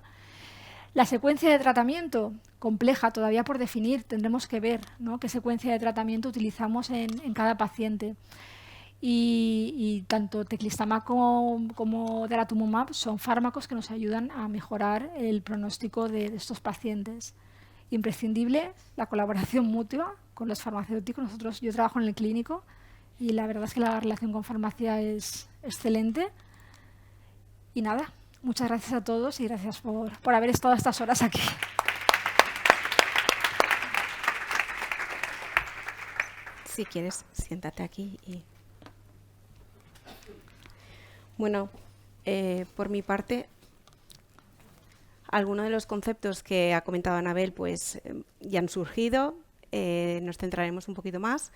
S2: La secuencia de tratamiento, compleja todavía por definir, tendremos que ver, ¿no?, qué secuencia de tratamiento utilizamos en cada paciente. Y tanto teclistamab como daratumumab son fármacos que nos ayudan a mejorar el pronóstico de estos pacientes. Imprescindible la colaboración mutua con los farmacéuticos. Yo trabajo en el clínico y la verdad es que la relación con farmacia es excelente. Y nada, muchas gracias a todos y gracias por haber estado estas horas aquí.
S1: Si quieres, siéntate aquí. Bueno, por mi parte, algunos de los conceptos que ha comentado Anabel pues, ya han surgido. Nos centraremos un poquito más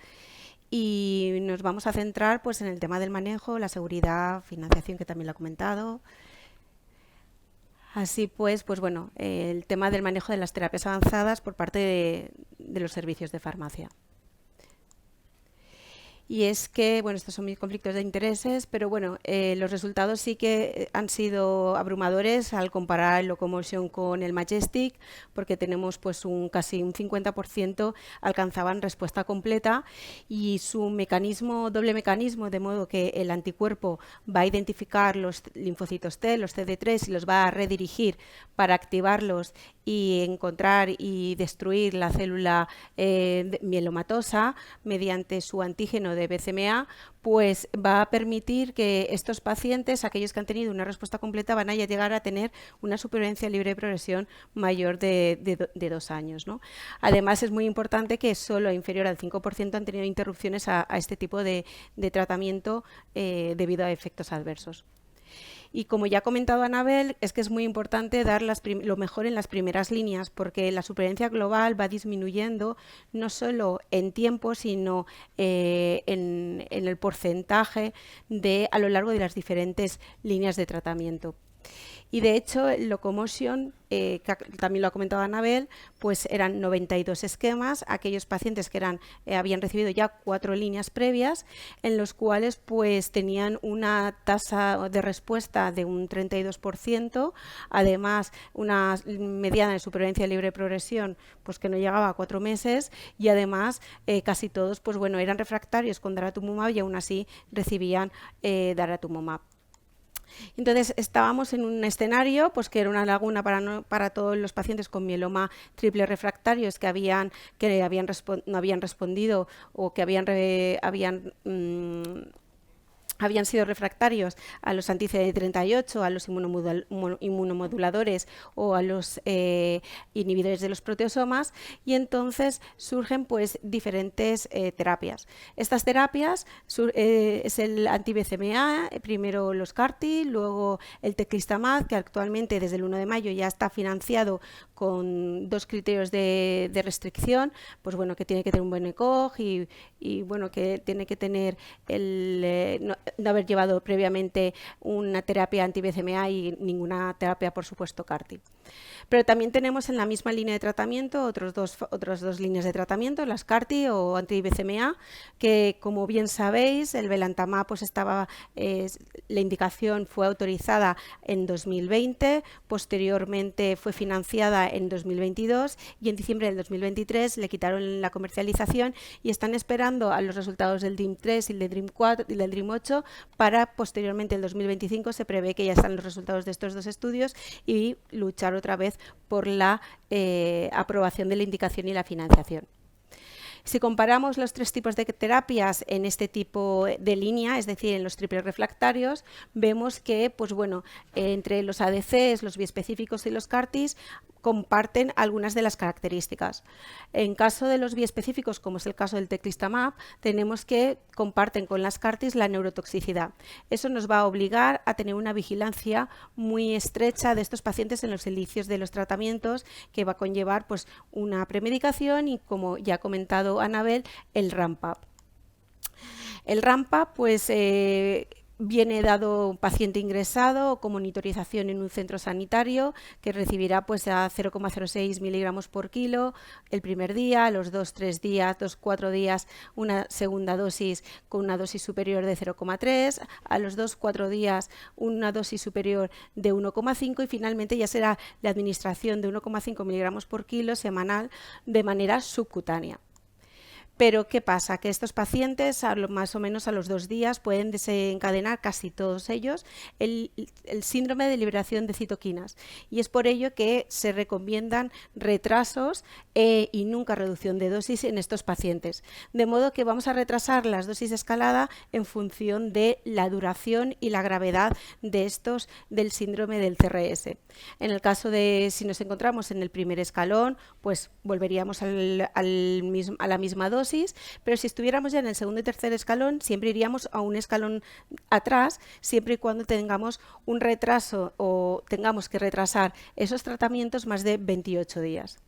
S1: y nos vamos a centrar pues, en el tema del manejo, la seguridad, financiación, que también lo ha comentado. Así pues bueno, el tema del manejo de las terapias avanzadas por parte de los servicios de farmacia. Y es que, bueno, estos son mis conflictos de intereses, pero bueno, los resultados sí que han sido abrumadores al comparar el Locomotion con el Majestic, porque tenemos pues casi un 50% alcanzaban respuesta completa y su mecanismo, doble mecanismo, de modo que el anticuerpo va a identificar los linfocitos T, los CD3, y los va a redirigir para activarlos y encontrar y destruir la célula mielomatosa mediante su antígeno de BCMA, pues va a permitir que estos pacientes, aquellos que han tenido una respuesta completa, van a llegar a tener una supervivencia libre de progresión mayor de 2 años, ¿no? Además, es muy importante que solo inferior al 5% han tenido interrupciones a este tipo de tratamiento debido a efectos adversos. Y como ya ha comentado Anabel, es que es muy importante dar lo mejor en las primeras líneas, porque la supervivencia global va disminuyendo no solo en tiempo, sino en el porcentaje a lo largo de las diferentes líneas de tratamiento. Y de hecho, el Locomotion, que también lo ha comentado Anabel, pues eran 92 esquemas, aquellos pacientes que habían recibido ya 4 líneas previas, en los cuales pues tenían una tasa de respuesta de un 32%, además una mediana de supervivencia libre de progresión pues que no llegaba a 4 meses, y además casi todos pues bueno, eran refractarios con daratumumab y aún así recibían daratumumab. Entonces estábamos en un escenario pues que era una laguna para todos los pacientes con mieloma triple refractarios que no habían respondido o que habían sido refractarios a los anti-CD38, a los inmunomoduladores o a los inhibidores de los proteosomas, y entonces surgen pues diferentes terapias. Estas terapias es el anti-BCMA, primero los CAR-T, luego el teclistamab, que actualmente desde el 1 de mayo ya está financiado con 2 criterios de restricción, pues bueno, que tiene que tener un buen ECOG y bueno, que tiene que tener no haber llevado previamente una terapia anti-BCMA y ninguna terapia, por supuesto, CAR-T. Pero también tenemos en la misma línea de tratamiento otras dos líneas de tratamiento, las CAR-T o anti-BCMA, que como bien sabéis, el belantamab pues la indicación fue autorizada en 2020, posteriormente fue financiada en 2022 y en diciembre del 2023 le quitaron la comercialización y están esperando a los resultados del DREAMM-3 y del DREAMM-4 y del DREAMM-8 para posteriormente en 2025 se prevé que ya están los resultados de estos 2 estudios y luchar otra vez por la aprobación de la indicación y la financiación. Si comparamos los 3 tipos de terapias en este tipo de línea, es decir, en los triples refractarios, vemos que pues bueno, entre los ADCs, los biespecíficos y los CAR-Ts comparten algunas de las características. En caso de los biespecíficos, como es el caso del teclistamab, tenemos que comparten con las CAR-Ts la neurotoxicidad. Eso nos va a obligar a tener una vigilancia muy estrecha de estos pacientes en los inicios de los tratamientos, que va a conllevar pues, una premedicación y, como ya ha comentado Anabel, el ramp-up. El ramp-up, pues, Viene dado paciente ingresado o con monitorización en un centro sanitario que recibirá pues a 0,06 miligramos por kilo el primer día, a los 2-3 días, 2-4 días una segunda dosis con una dosis superior de 0,3, a los 2-4 días una dosis superior de 1,5 y finalmente ya será la administración de 1,5 miligramos por kilo semanal de manera subcutánea. Pero ¿qué pasa? Que estos pacientes, más o menos a los 2 días, pueden desencadenar casi todos ellos el síndrome de liberación de citoquinas. Y es por ello que se recomiendan retrasos y nunca reducción de dosis en estos pacientes. De modo que vamos a retrasar las dosis de escalada en función de la duración y la gravedad de estos del síndrome del CRS. En el caso de si nos encontramos en el primer escalón, pues volveríamos a la misma dosis. Pero si estuviéramos ya en el segundo y tercer escalón, siempre iríamos a un escalón atrás, siempre y cuando tengamos un retraso o tengamos que retrasar esos tratamientos más de 28 días.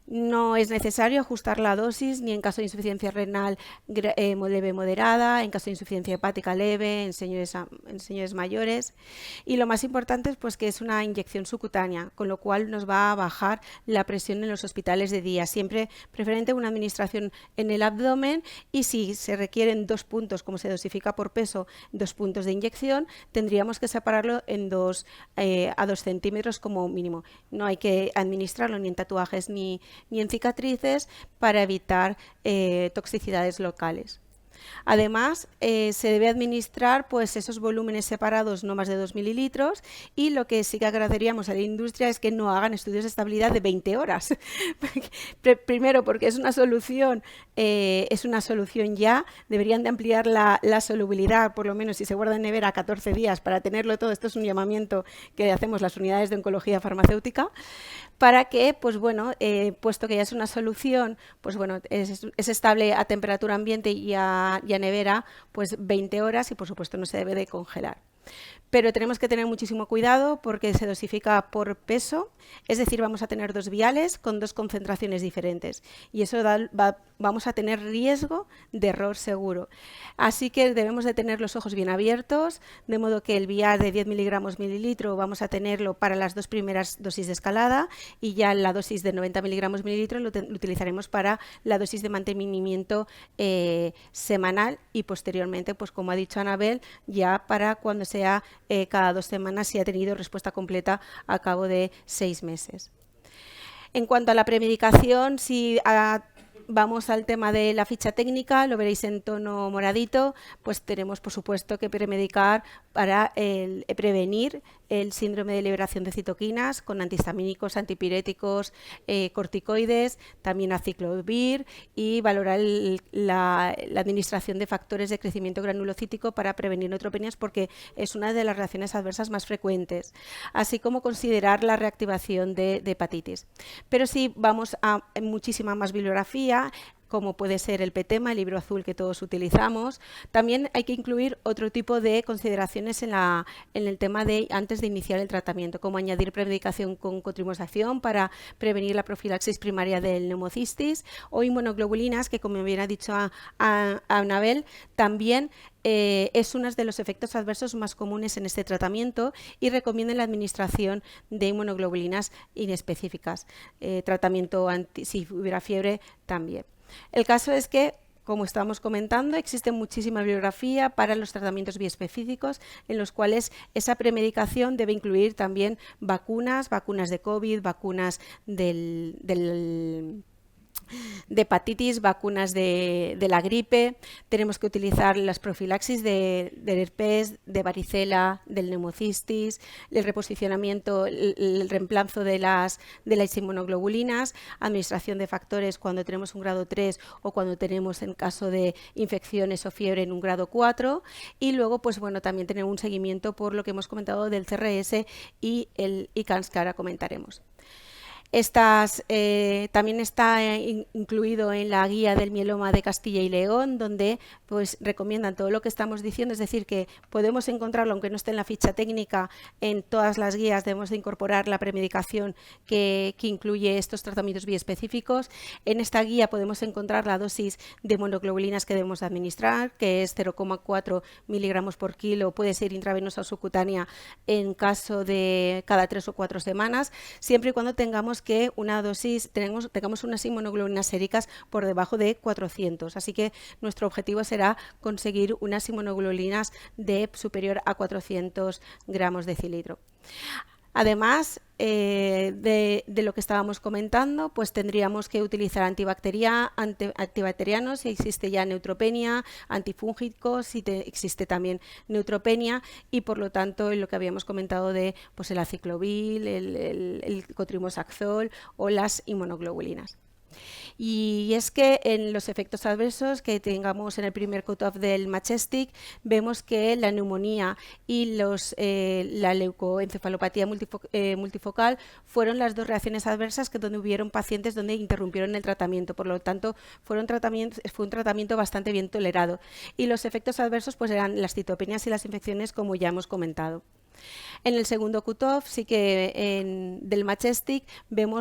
S1: No es necesario ajustar la dosis ni en caso de insuficiencia renal leve moderada, en caso de insuficiencia hepática leve, en señores mayores. Y lo más importante es pues, que es una inyección subcutánea, con lo cual nos va a bajar la presión en los hospitales de día. Siempre preferente una administración en el abdomen y si se requieren 2 puntos, como se dosifica por peso, 2 puntos de inyección, tendríamos que separarlo en a 2 centímetros como mínimo. No hay que administrarlo ni en tatuajes ni en cicatrices para evitar toxicidades locales. Además, se debe administrar pues, esos volúmenes separados no más de 2 mililitros y lo que sí que agradeceríamos a la industria es que no hagan estudios de estabilidad de 20 horas. Primero, porque es una solución ya, deberían de ampliar la solubilidad, por lo menos si se guarda en nevera 14 días para tenerlo todo. Esto es un llamamiento que hacemos las unidades de oncología farmacéutica, para que, pues bueno, puesto que ya es una solución, pues bueno, es estable a temperatura ambiente y a nevera, pues 20 horas y por supuesto no se debe de congelar. Pero tenemos que tener muchísimo cuidado porque se dosifica por peso, es decir, vamos a tener 2 viales con 2 concentraciones diferentes y eso vamos a tener riesgo de error seguro. Así que debemos de tener los ojos bien abiertos, de modo que el vial de 10 miligramos mililitro vamos a tenerlo para las 2 primeras dosis de escalada y ya la dosis de 90 miligramos mililitro lo utilizaremos para la dosis de mantenimiento semanal y posteriormente, pues como ha dicho Anabel, ya para cuando sea cada 2 semanas si ha tenido respuesta completa a cabo de 6 meses. En cuanto a la premedicación, si vamos al tema de la ficha técnica, lo veréis en tono moradito, pues tenemos por supuesto que premedicar para prevenir el síndrome de liberación de citoquinas con antihistamínicos, antipiréticos, corticoides, también aciclovir y valorar la administración de factores de crecimiento granulocítico para prevenir neutropenias porque es una de las reacciones adversas más frecuentes, así como considerar la reactivación de hepatitis. Pero si vamos a muchísima más bibliografía, como puede ser el PETEMA, el libro azul que todos utilizamos. También hay que incluir otro tipo de consideraciones en el tema de antes de iniciar el tratamiento, como añadir premedicación con cotrimoxación para prevenir la profilaxis primaria del neumocistis o inmunoglobulinas, que como bien ha dicho a Anabel, también es uno de los efectos adversos más comunes en este tratamiento y recomiendan la administración de inmunoglobulinas inespecíficas. Tratamiento si hubiera fiebre también. El caso es que, como estábamos comentando, existe muchísima bibliografía para los tratamientos biespecíficos en los cuales esa premedicación debe incluir también vacunas de COVID, vacunas de hepatitis, vacunas de la gripe. Tenemos que utilizar las profilaxis del herpes, de varicela, del neumocistis, el reposicionamiento, el reemplazo de las inmunoglobulinas, administración de factores cuando tenemos un grado 3 o cuando tenemos en caso de infecciones o fiebre en un grado 4 y luego pues bueno también tener un seguimiento por lo que hemos comentado del CRS y el ICANS que ahora comentaremos. También está incluido en la guía del mieloma de Castilla y León, donde pues recomiendan todo lo que estamos diciendo, es decir, que podemos encontrarlo, aunque no esté en la ficha técnica, en todas las guías debemos de incorporar la premedicación que incluye estos tratamientos biespecíficos. En esta guía podemos encontrar la dosis de monoglobulinas que debemos administrar, que es 0,4 miligramos por kilo, puede ser intravenosa o subcutánea en caso de cada 3 o 4 semanas, siempre y cuando tengamos tengamos unas inmunoglobulinas séricas por debajo de 400. Así que nuestro objetivo será conseguir unas inmunoglobulinas de superior a 400 gramos de decilitro. Además de lo que estábamos comentando, pues tendríamos que utilizar antibacterianos si existe ya neutropenia, antifúngicos si existe también neutropenia, y por lo tanto en lo que habíamos comentado de pues, el aciclovir, el cotrimoxazol o las inmunoglobulinas. Y es que en los efectos adversos que tengamos en el primer cut-off del Majestic, vemos que la neumonía y la leucoencefalopatía multifocal fueron las dos reacciones adversas donde hubieron pacientes donde interrumpieron el tratamiento. Por lo tanto, fue un tratamiento bastante bien tolerado. Y los efectos adversos pues eran las citopenias y las infecciones, como ya hemos comentado. En el segundo cut-off, sí que del Majestic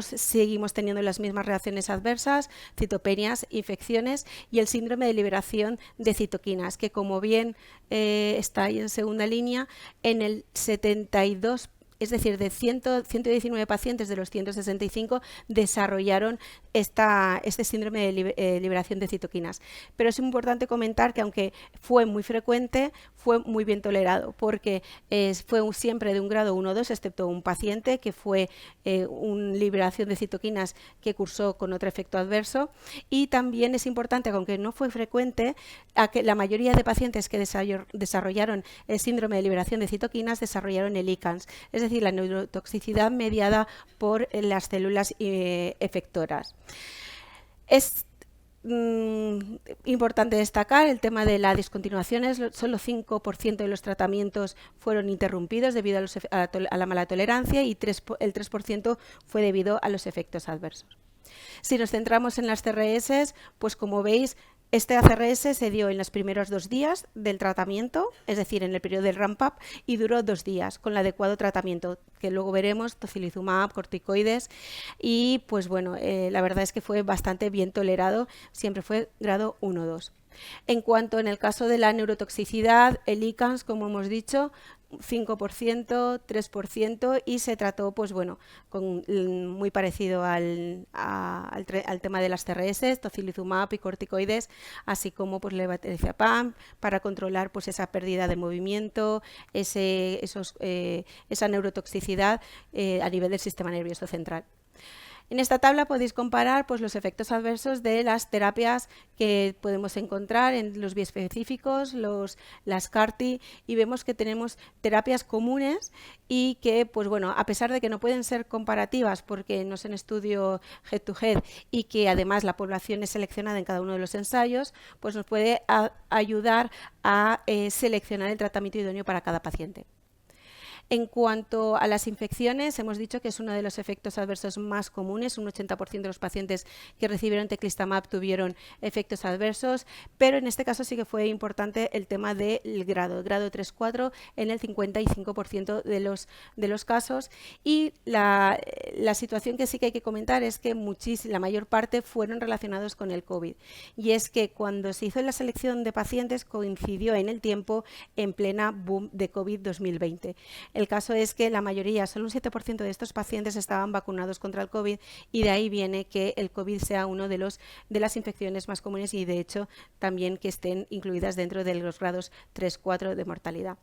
S1: seguimos teniendo las mismas reacciones adversas, citopenias, infecciones y el síndrome de liberación de citoquinas, que como bien está ahí en segunda línea, en el 72%, es decir, de 119 pacientes de los 165 desarrollaron este síndrome de liberación de citoquinas. Pero es importante comentar que aunque fue muy frecuente, fue muy bien tolerado, porque fue siempre de un grado 1 o 2, excepto un paciente que fue una liberación de citoquinas que cursó con otro efecto adverso. Y también es importante, aunque no fue frecuente, que la mayoría de pacientes que desarrollaron el síndrome de liberación de citoquinas desarrollaron el ICANS, es decir, la neurotoxicidad mediada por las células efectoras. Es importante destacar el tema de las discontinuaciones. Solo 5% de los tratamientos fueron interrumpidos debido a la mala tolerancia y el 3% fue debido a los efectos adversos. Si nos centramos en las CRS, pues como veis, este ACRS se dio en los primeros 2 días del tratamiento, es decir, en el periodo del ramp-up, y duró 2 días con el adecuado tratamiento, que luego veremos, tocilizumab, corticoides, y pues bueno, la verdad es que fue bastante bien tolerado, siempre fue grado 1-2. En cuanto en el caso de la neurotoxicidad, el ICANS, como hemos dicho, 5%, 3%, y se trató pues bueno, muy parecido al tema de las CRS, tocilizumab y corticoides, así como pues levetiracetam para controlar pues esa pérdida de movimiento, esa neurotoxicidad a nivel del sistema nervioso central. En esta tabla podéis comparar pues, los efectos adversos de las terapias que podemos encontrar en los biespecíficos, las CAR-T, y vemos que tenemos terapias comunes y que, pues bueno, a pesar de que no pueden ser comparativas porque no es un estudio head-to-head y que además la población es seleccionada en cada uno de los ensayos, pues nos puede ayudar a seleccionar el tratamiento idóneo para cada paciente. En cuanto a las infecciones, hemos dicho que es uno de los efectos adversos más comunes. Un 80% de los pacientes que recibieron teclistamab tuvieron efectos adversos, pero en este caso sí que fue importante el tema del grado 3-4 en el 55% de los casos. Y la situación que sí que hay que comentar es que la mayor parte fueron relacionados con el COVID. Y es que cuando se hizo la selección de pacientes coincidió en el tiempo en plena boom de COVID 2020. El caso es que la mayoría, solo un 7% de estos pacientes estaban vacunados contra el COVID, y de ahí viene que el COVID sea uno de las infecciones más comunes y de hecho también que estén incluidas dentro de los grados 3-4 de mortalidad.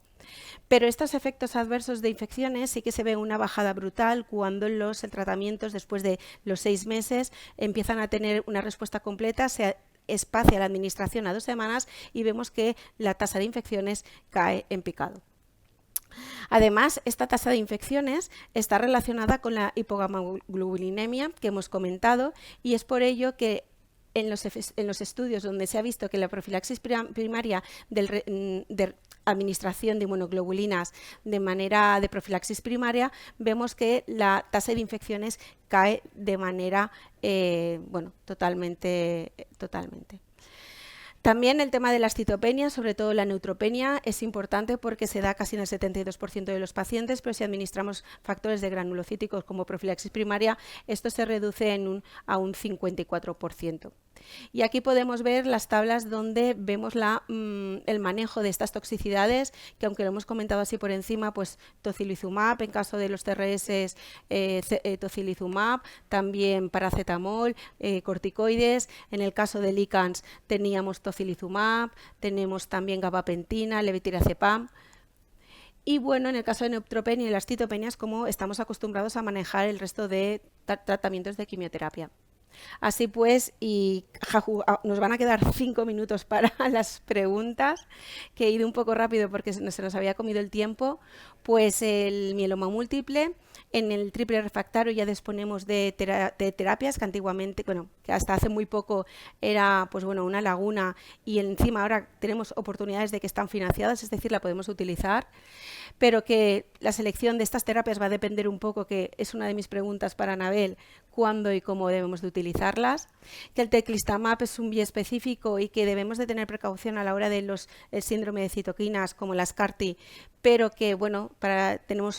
S1: Pero estos efectos adversos de infecciones sí que se ve una bajada brutal cuando los tratamientos después de los 6 meses empiezan a tener una respuesta completa, se espacia la administración a 2 semanas y vemos que la tasa de infecciones cae en picado. Además, esta tasa de infecciones está relacionada con la hipogamaglobulinemia que hemos comentado, y es por ello que en los estudios donde se ha visto que la profilaxis primaria administración de inmunoglobulinas de manera de profilaxis primaria, vemos que la tasa de infecciones cae de manera totalmente. También el tema de las citopenias, sobre todo la neutropenia, es importante porque se da casi en el 72% de los pacientes, pero si administramos factores de granulocíticos como profilaxis primaria, esto se reduce a un 54%. Y aquí podemos ver las tablas donde vemos el manejo de estas toxicidades, que aunque lo hemos comentado así por encima, pues tocilizumab, en caso de los TRS, tocilizumab, también paracetamol, corticoides. En el caso de ICANS teníamos tocilizumab, tenemos también gabapentina, levetiracetam. Y bueno, en el caso de neutropenia y las citopenias, como estamos acostumbrados a manejar el resto de tratamientos de quimioterapia. Así pues, nos van a quedar 5 minutos para las preguntas, que he ido un poco rápido porque se nos había comido el tiempo. Pues el mieloma múltiple, en el triple refractario ya disponemos de terapias que antiguamente, que hasta hace muy poco era una laguna, y encima ahora tenemos oportunidades de que están financiadas, es decir, la podemos utilizar, pero que la selección de estas terapias va a depender un poco, que es una de mis preguntas para Anabel, cuándo y cómo debemos de utilizarlas, que el teclistamab es un biespecífico y que debemos de tener precaución a la hora de el síndrome de citoquinas como las CAR-T, pero que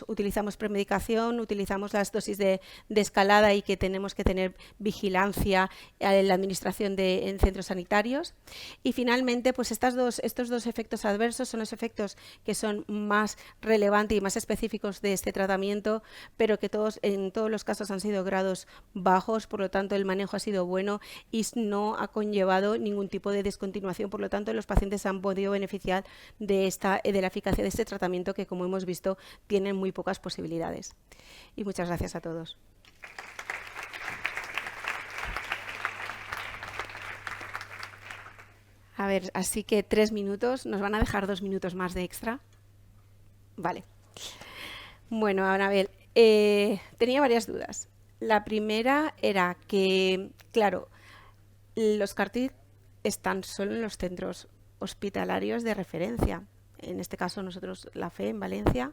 S1: utilizamos premedicación, utilizamos las dosis de escalada y que tenemos que tener vigilancia en la administración en centros sanitarios. Y finalmente, pues estos dos efectos adversos son los efectos que son más relevantes y más específicos de este tratamiento, pero que en todos los casos han sido grados bajos, por lo tanto el manejo ha sido bueno y no ha conllevado ningún tipo de descontinuación, por lo tanto los pacientes han podido beneficiar de la eficacia de este tratamiento, que como hemos visto tienen muy pocas posibilidades. Y muchas gracias a todos. A ver, así que 3 minutos, ¿nos van a dejar 2 minutos más de extra? Vale. Bueno, Anabel, tenía varias dudas. La primera era que, claro, los CAR-T están solo en los centros hospitalarios de referencia. En este caso nosotros, la FE en Valencia.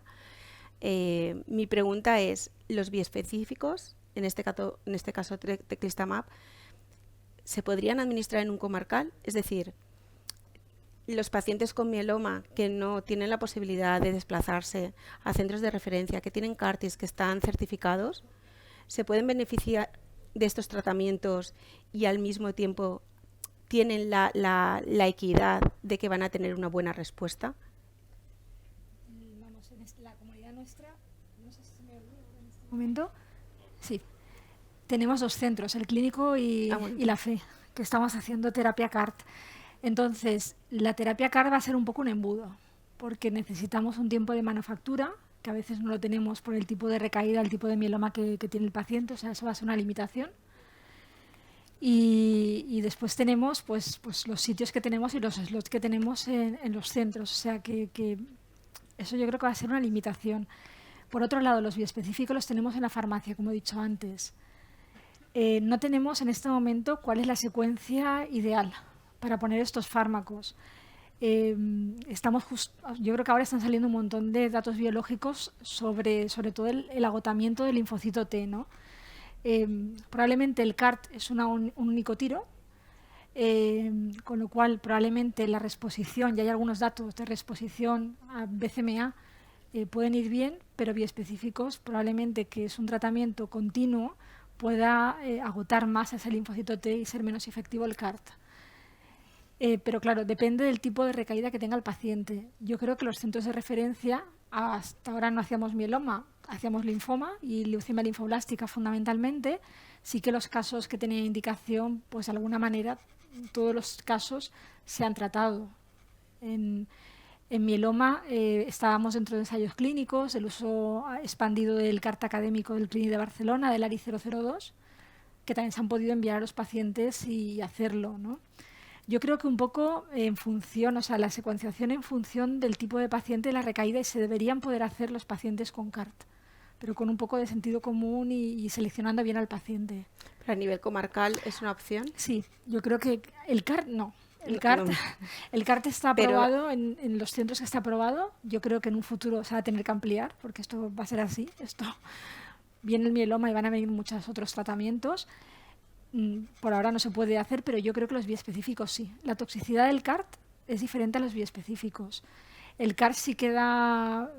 S1: Mi pregunta es, ¿los biespecíficos, en este caso teclistamab, se podrían administrar en un comarcal? Es decir, los pacientes con mieloma que no tienen la posibilidad de desplazarse a centros de referencia, que tienen CAR-Ts que están certificados, ¿se pueden beneficiar de estos tratamientos y al mismo tiempo tienen la equidad de que van a tener una buena respuesta?
S2: Vamos, en la comunidad nuestra, no sé si se me olvida en este momento, sí, tenemos 2 centros, el clínico y la FE, que estamos haciendo terapia CAR-T. Entonces, la terapia CAR va a ser un poco un embudo, porque necesitamos un tiempo de manufactura, que a veces no lo tenemos por el tipo de recaída, el tipo de mieloma que tiene el paciente, o sea, eso va a ser una limitación. Y después tenemos pues los sitios que tenemos y los slots que tenemos en los centros, o sea que eso yo creo que va a ser una limitación. Por otro lado, los bioespecíficos los tenemos en la farmacia, como he dicho antes. No tenemos en este momento cuál es la secuencia ideal para poner estos fármacos. Yo creo que ahora están saliendo un montón de datos biológicos sobre todo el agotamiento del linfocito T, ¿no? Probablemente el CAR-T es un único tiro, con lo cual probablemente la reexposición, y hay algunos datos de reexposición a BCMA, pueden ir bien, pero bioespecíficos probablemente, que es un tratamiento continuo, pueda agotar más ese linfocito T y ser menos efectivo el CAR-T. Pero claro, depende del tipo de recaída que tenga el paciente. Yo creo que los centros de referencia, hasta ahora no hacíamos mieloma, hacíamos linfoma y leucemia linfoblástica fundamentalmente. Sí que los casos que tenían indicación, pues de alguna manera, todos los casos se han tratado. En mieloma estábamos dentro de ensayos clínicos, el uso expandido del CAR-T académico del Clínic de Barcelona, del ARI 002, que también se han podido enviar a los pacientes y hacerlo, ¿no? Yo creo que un poco en función, o sea, la secuenciación en función del tipo de paciente, la recaída, y se deberían poder hacer los pacientes con CAR-T, pero con un poco de sentido común y seleccionando bien al paciente.
S1: ¿Pero a nivel comarcal es una opción?
S2: Sí, yo creo que el CAR-T no. El CART, el CART está
S1: Pero
S2: aprobado en los centros que está aprobado. Yo creo que en un futuro se va a tener que ampliar, porque esto va a ser así. Esto viene el mieloma y van a venir muchos otros tratamientos. Por ahora no se puede hacer, pero yo creo que los biespecíficos sí. La toxicidad del CART es diferente a los biespecíficos. El CART sí queda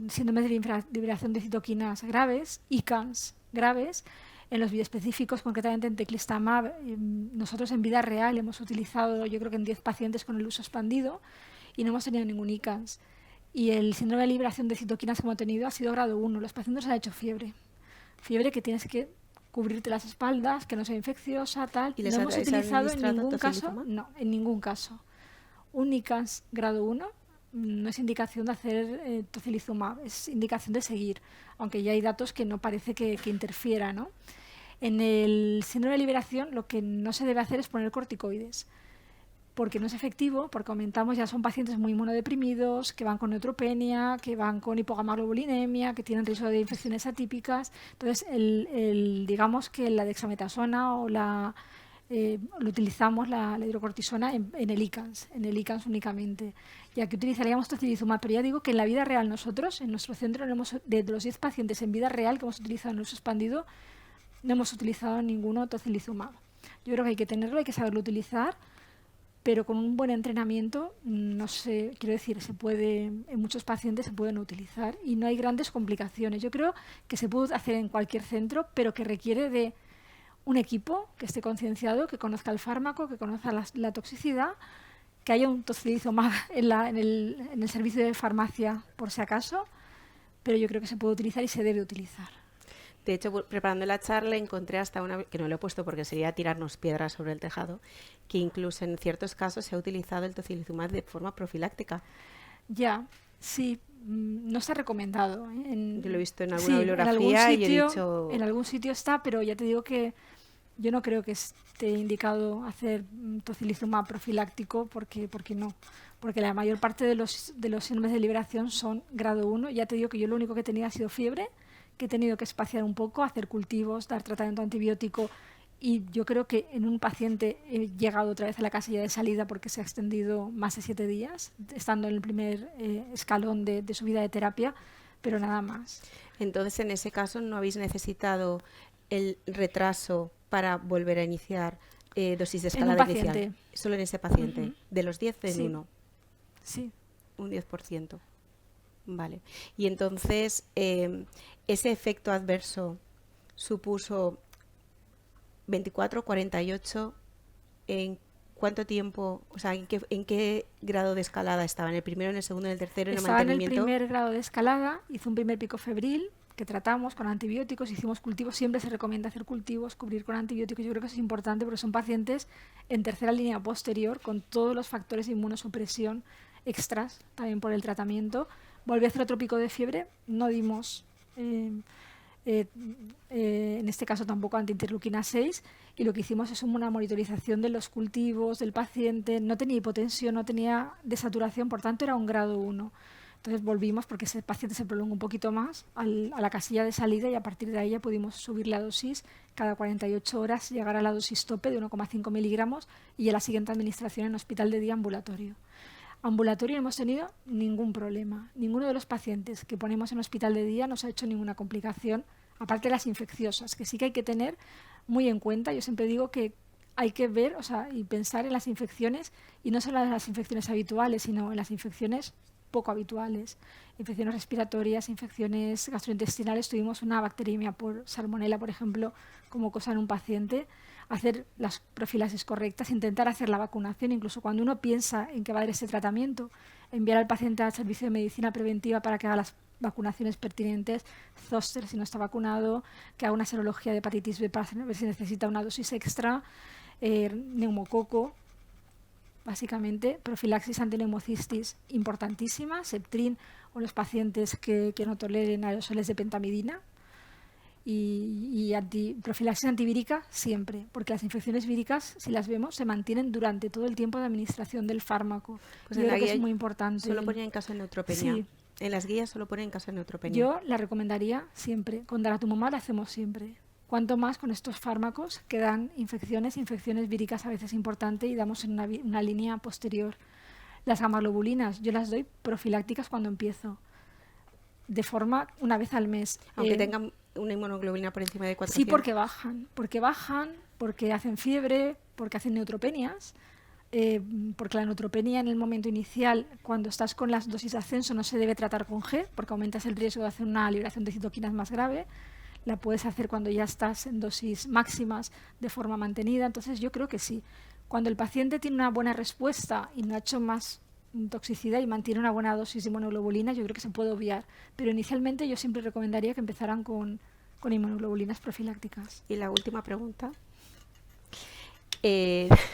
S2: síndrome de liberación de citoquinas graves, ICANS graves. En los biespecíficos, concretamente en teclistamab, nosotros en vida real hemos utilizado, yo creo que en 10 pacientes con el uso expandido y no hemos tenido ningún ICANS. Y el síndrome de liberación de citoquinas que hemos tenido ha sido grado 1. Los pacientes han hecho fiebre. Fiebre que tienes que cubrirte las espaldas, que no sea infecciosa, tal.
S1: ¿y
S2: No
S1: les
S2: hemos utilizado en ningún caso,
S1: tocilizumab?
S2: no, en ningún caso. Un ICANS grado 1 no es indicación de hacer tocilizumab, es indicación de seguir, aunque ya hay datos que no parece que interfiera, ¿no? En el síndrome de liberación lo que no se debe hacer es poner corticoides, porque no es efectivo, porque aumentamos, ya son pacientes muy inmunodeprimidos, que van con neutropenia, que van con hipogammaglobulinemia, que tienen riesgo de infecciones atípicas. Entonces, digamos que la dexametasona o lo utilizamos la hidrocortisona en el ICANS únicamente. Y aquí utilizaríamos tocilizumab, pero ya digo que en la vida real nosotros, en nuestro centro, de los 10 pacientes en vida real que hemos utilizado en el uso expandido, no hemos utilizado ninguno tocilizumab. Yo creo que hay que tenerlo, hay que saberlo utilizar, pero con un buen entrenamiento, no sé, quiero decir, en muchos pacientes se pueden utilizar y no hay grandes complicaciones. Yo creo que se puede hacer en cualquier centro, pero que requiere de un equipo que esté concienciado, que conozca el fármaco, que conozca la toxicidad, que haya un tocilizumab en el servicio de farmacia por si acaso, pero yo creo que se puede utilizar y se debe utilizar.
S1: De hecho, preparando la charla encontré hasta una, que no lo he puesto porque sería tirarnos piedras sobre el tejado, que incluso en ciertos casos se ha utilizado el tocilizumab de forma profiláctica.
S2: Ya, sí, no está recomendado.
S1: Yo lo he visto en alguna
S2: Sí,
S1: bibliografía y he dicho...
S2: en algún sitio está, pero ya te digo que yo no creo que esté indicado hacer tocilizumab profiláctico porque no. Porque la mayor parte de los síndromes de liberación son grado 1. Ya te digo que yo lo único que he tenido ha sido fiebre, que he tenido que espaciar un poco, hacer cultivos, dar tratamiento antibiótico. Y yo creo que en un paciente he llegado otra vez a la casilla de salida porque se ha extendido más de 7 días, estando en el primer escalón de subida de terapia, pero nada más.
S1: Entonces, en ese caso, ¿no habéis necesitado el retraso para volver a iniciar dosis de escalada inicial? Solo en ese paciente. De los 10 en
S2: Sí.
S1: uno.
S2: Sí.
S1: Un 10%. Vale. Y entonces, ese efecto adverso supuso 24, 48, ¿en cuánto tiempo, o sea, en qué grado de escalada estaba? ¿En el primero, en el segundo, en el tercero, en el mantenimiento?
S2: Estaba en el primer grado de escalada, hizo un primer pico febril que tratamos con antibióticos, hicimos cultivos, siempre se recomienda hacer cultivos, cubrir con antibióticos, yo creo que eso es importante porque son pacientes en tercera línea posterior con todos los factores de inmunosupresión extras, también por el tratamiento. Volví a hacer otro pico de fiebre, no dimos... en este caso tampoco antiinterleuquina 6 y lo que hicimos es una monitorización de los cultivos del paciente, no tenía hipotensión, no tenía desaturación, por tanto era un grado 1. Entonces volvimos porque ese paciente se prolongó un poquito más a la casilla de salida y a partir de ahí ya pudimos subir la dosis cada 48 horas, llegar a la dosis tope de 1,5 miligramos y a la siguiente administración en hospital de día ambulatorio. Ambulatorio no hemos tenido ningún problema. Ninguno de los pacientes que ponemos en hospital de día nos ha hecho ninguna complicación, aparte de las infecciosas, que sí que hay que tener muy en cuenta. Yo siempre digo que hay que ver, y pensar en las infecciones, y no solo en las infecciones habituales, sino en las infecciones poco habituales. Infecciones respiratorias, infecciones gastrointestinales. Tuvimos una bacteriemia por salmonela, por ejemplo, como cosa en un paciente. Hacer las profilaxis correctas, intentar hacer la vacunación, incluso cuando uno piensa en que va a dar ese tratamiento, enviar al paciente al servicio de medicina preventiva para que haga las vacunaciones pertinentes, zóster si no está vacunado, que haga una serología de hepatitis B para ver si necesita una dosis extra, neumococo, básicamente, profilaxis antineumocistis importantísima, Septrin o los pacientes que no toleren aerosoles de pentamidina, y profilaxis antivírica siempre, porque las infecciones víricas, si las vemos, se mantienen durante todo el tiempo de administración del fármaco.
S1: Pues
S2: yo creo que es muy importante.
S1: Solo ponía en caso de neutropenia.
S2: Sí.
S1: En las guías solo pone en caso de neutropenia.
S2: Yo la recomendaría siempre. Con daratumumab la hacemos siempre. Cuanto más con estos fármacos que dan infecciones víricas a veces importantes y damos en una línea posterior. Las gamaglobulinas, yo las doy profilácticas cuando empiezo, de forma una vez al mes.
S1: Aunque tengan una inmunoglobulina por encima de 400.
S2: Sí, porque hacen fiebre, porque hacen neutropenias, porque la neutropenia en el momento inicial, cuando estás con las dosis de ascenso, no se debe tratar con G, porque aumentas el riesgo de hacer una liberación de citoquinas más grave. La puedes hacer cuando ya estás en dosis máximas de forma mantenida. Entonces yo creo que sí. Cuando el paciente tiene una buena respuesta y no ha hecho más toxicidad y mantiene una buena dosis de inmunoglobulina, yo creo que se puede obviar. Pero inicialmente yo siempre recomendaría que empezaran con inmunoglobulinas profilácticas.
S1: Y la última pregunta.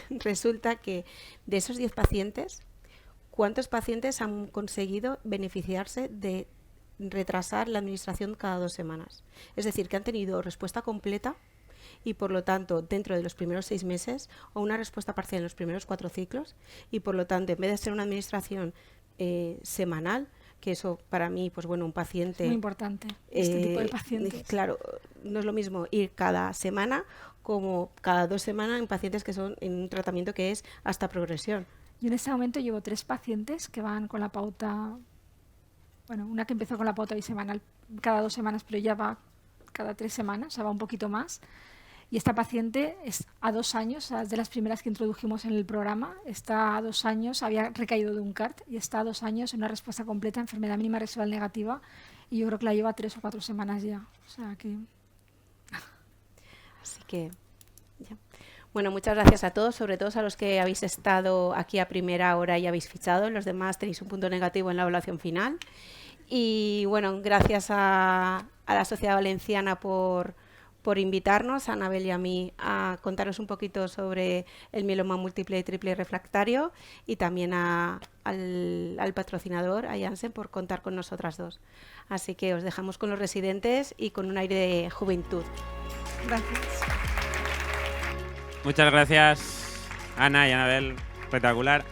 S1: Resulta que de esos 10 pacientes, ¿cuántos pacientes han conseguido beneficiarse de retrasar la administración cada 2 semanas? Es decir, que han tenido respuesta completa y por lo tanto dentro de los primeros 6 meses o una respuesta parcial en los primeros 4 ciclos y por lo tanto en vez de ser una administración semanal, que eso para mí, pues bueno, un paciente...
S2: Es muy importante este tipo de pacientes.
S1: Claro, no es lo mismo ir cada semana como cada 2 semanas en pacientes que son en un tratamiento que es hasta progresión.
S2: Yo en este momento llevo 3 pacientes que van con la pauta, bueno, una que empezó con la pauta bisemanal cada 2 semanas, pero ya va cada 3 semanas, o sea, va un poquito más. Y esta paciente es a 2 años, es de las primeras que introdujimos en el programa, está a 2 años, había recaído de un CART y está a 2 años en una respuesta completa, enfermedad mínima residual negativa, y yo creo que la lleva 3 o 4 semanas ya. O sea que...
S1: Así que, ya. Bueno, muchas gracias a todos, sobre todo a los que habéis estado aquí a primera hora y habéis fichado. Los demás tenéis un punto negativo en la evaluación final. Y bueno, gracias a la Sociedad Valenciana por invitarnos, a Anabel y a mí, a contaros un poquito sobre el mieloma múltiple y triple refractario y también al patrocinador, a Janssen, por contar con nosotras dos. Así que os dejamos con los residentes y con un aire de juventud.
S2: Gracias.
S3: Muchas gracias, Ana y Anabel. Espectacular.